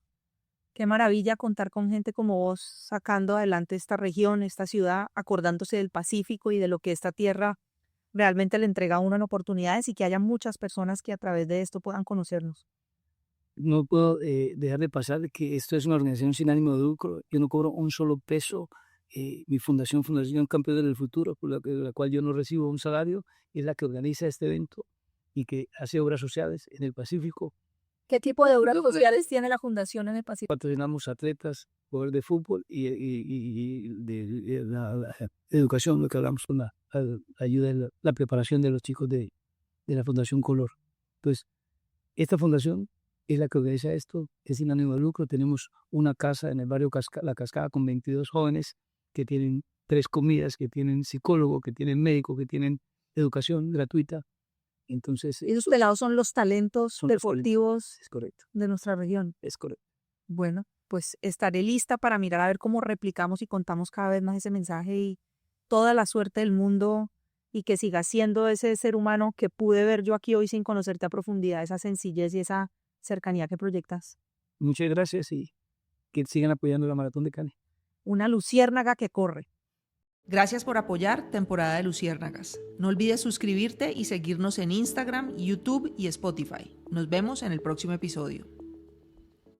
Qué maravilla contar con gente como vos sacando adelante esta región, esta ciudad, acordándose del Pacífico y de lo que esta tierra realmente le entrega a uno en oportunidades y que haya muchas personas que a través de esto puedan conocernos. No puedo dejar de pasar que esto es una organización sin ánimo de lucro. Yo no cobro un solo peso. Mi Fundación Campeones del Futuro, por la cual yo no recibo un salario, es la que organiza este evento y que hace obras sociales en el Pacífico. ¿Qué tipo de obras sociales tiene la Fundación en el Pacífico? Patrocinamos atletas, jugadores de fútbol y de la educación, lo que hablamos con la ayuda de la preparación de los chicos de la Fundación Color. Entonces, esta fundación es la que organiza esto, es sin ánimo de lucro. Tenemos una casa en el barrio La Cascada con 22 jóvenes que tienen 3 comidas, que tienen psicólogo, que tienen médico, que tienen educación gratuita. Entonces, Esos pelados son los talentos son los deportivos es correcto, de nuestra región. es correcto. Bueno, pues estaré lista para mirar a ver cómo replicamos y contamos cada vez más ese mensaje y toda la suerte del mundo y que sigas siendo ese ser humano que pude ver yo aquí hoy sin conocerte a profundidad, esa sencillez y esa cercanía que proyectas. Muchas gracias y que sigan apoyando la Maratón de Cali. Una luciérnaga que corre. Gracias por apoyar Temporada de Luciérnagas. No olvides suscribirte y seguirnos en Instagram, YouTube y Spotify. Nos vemos en el próximo episodio.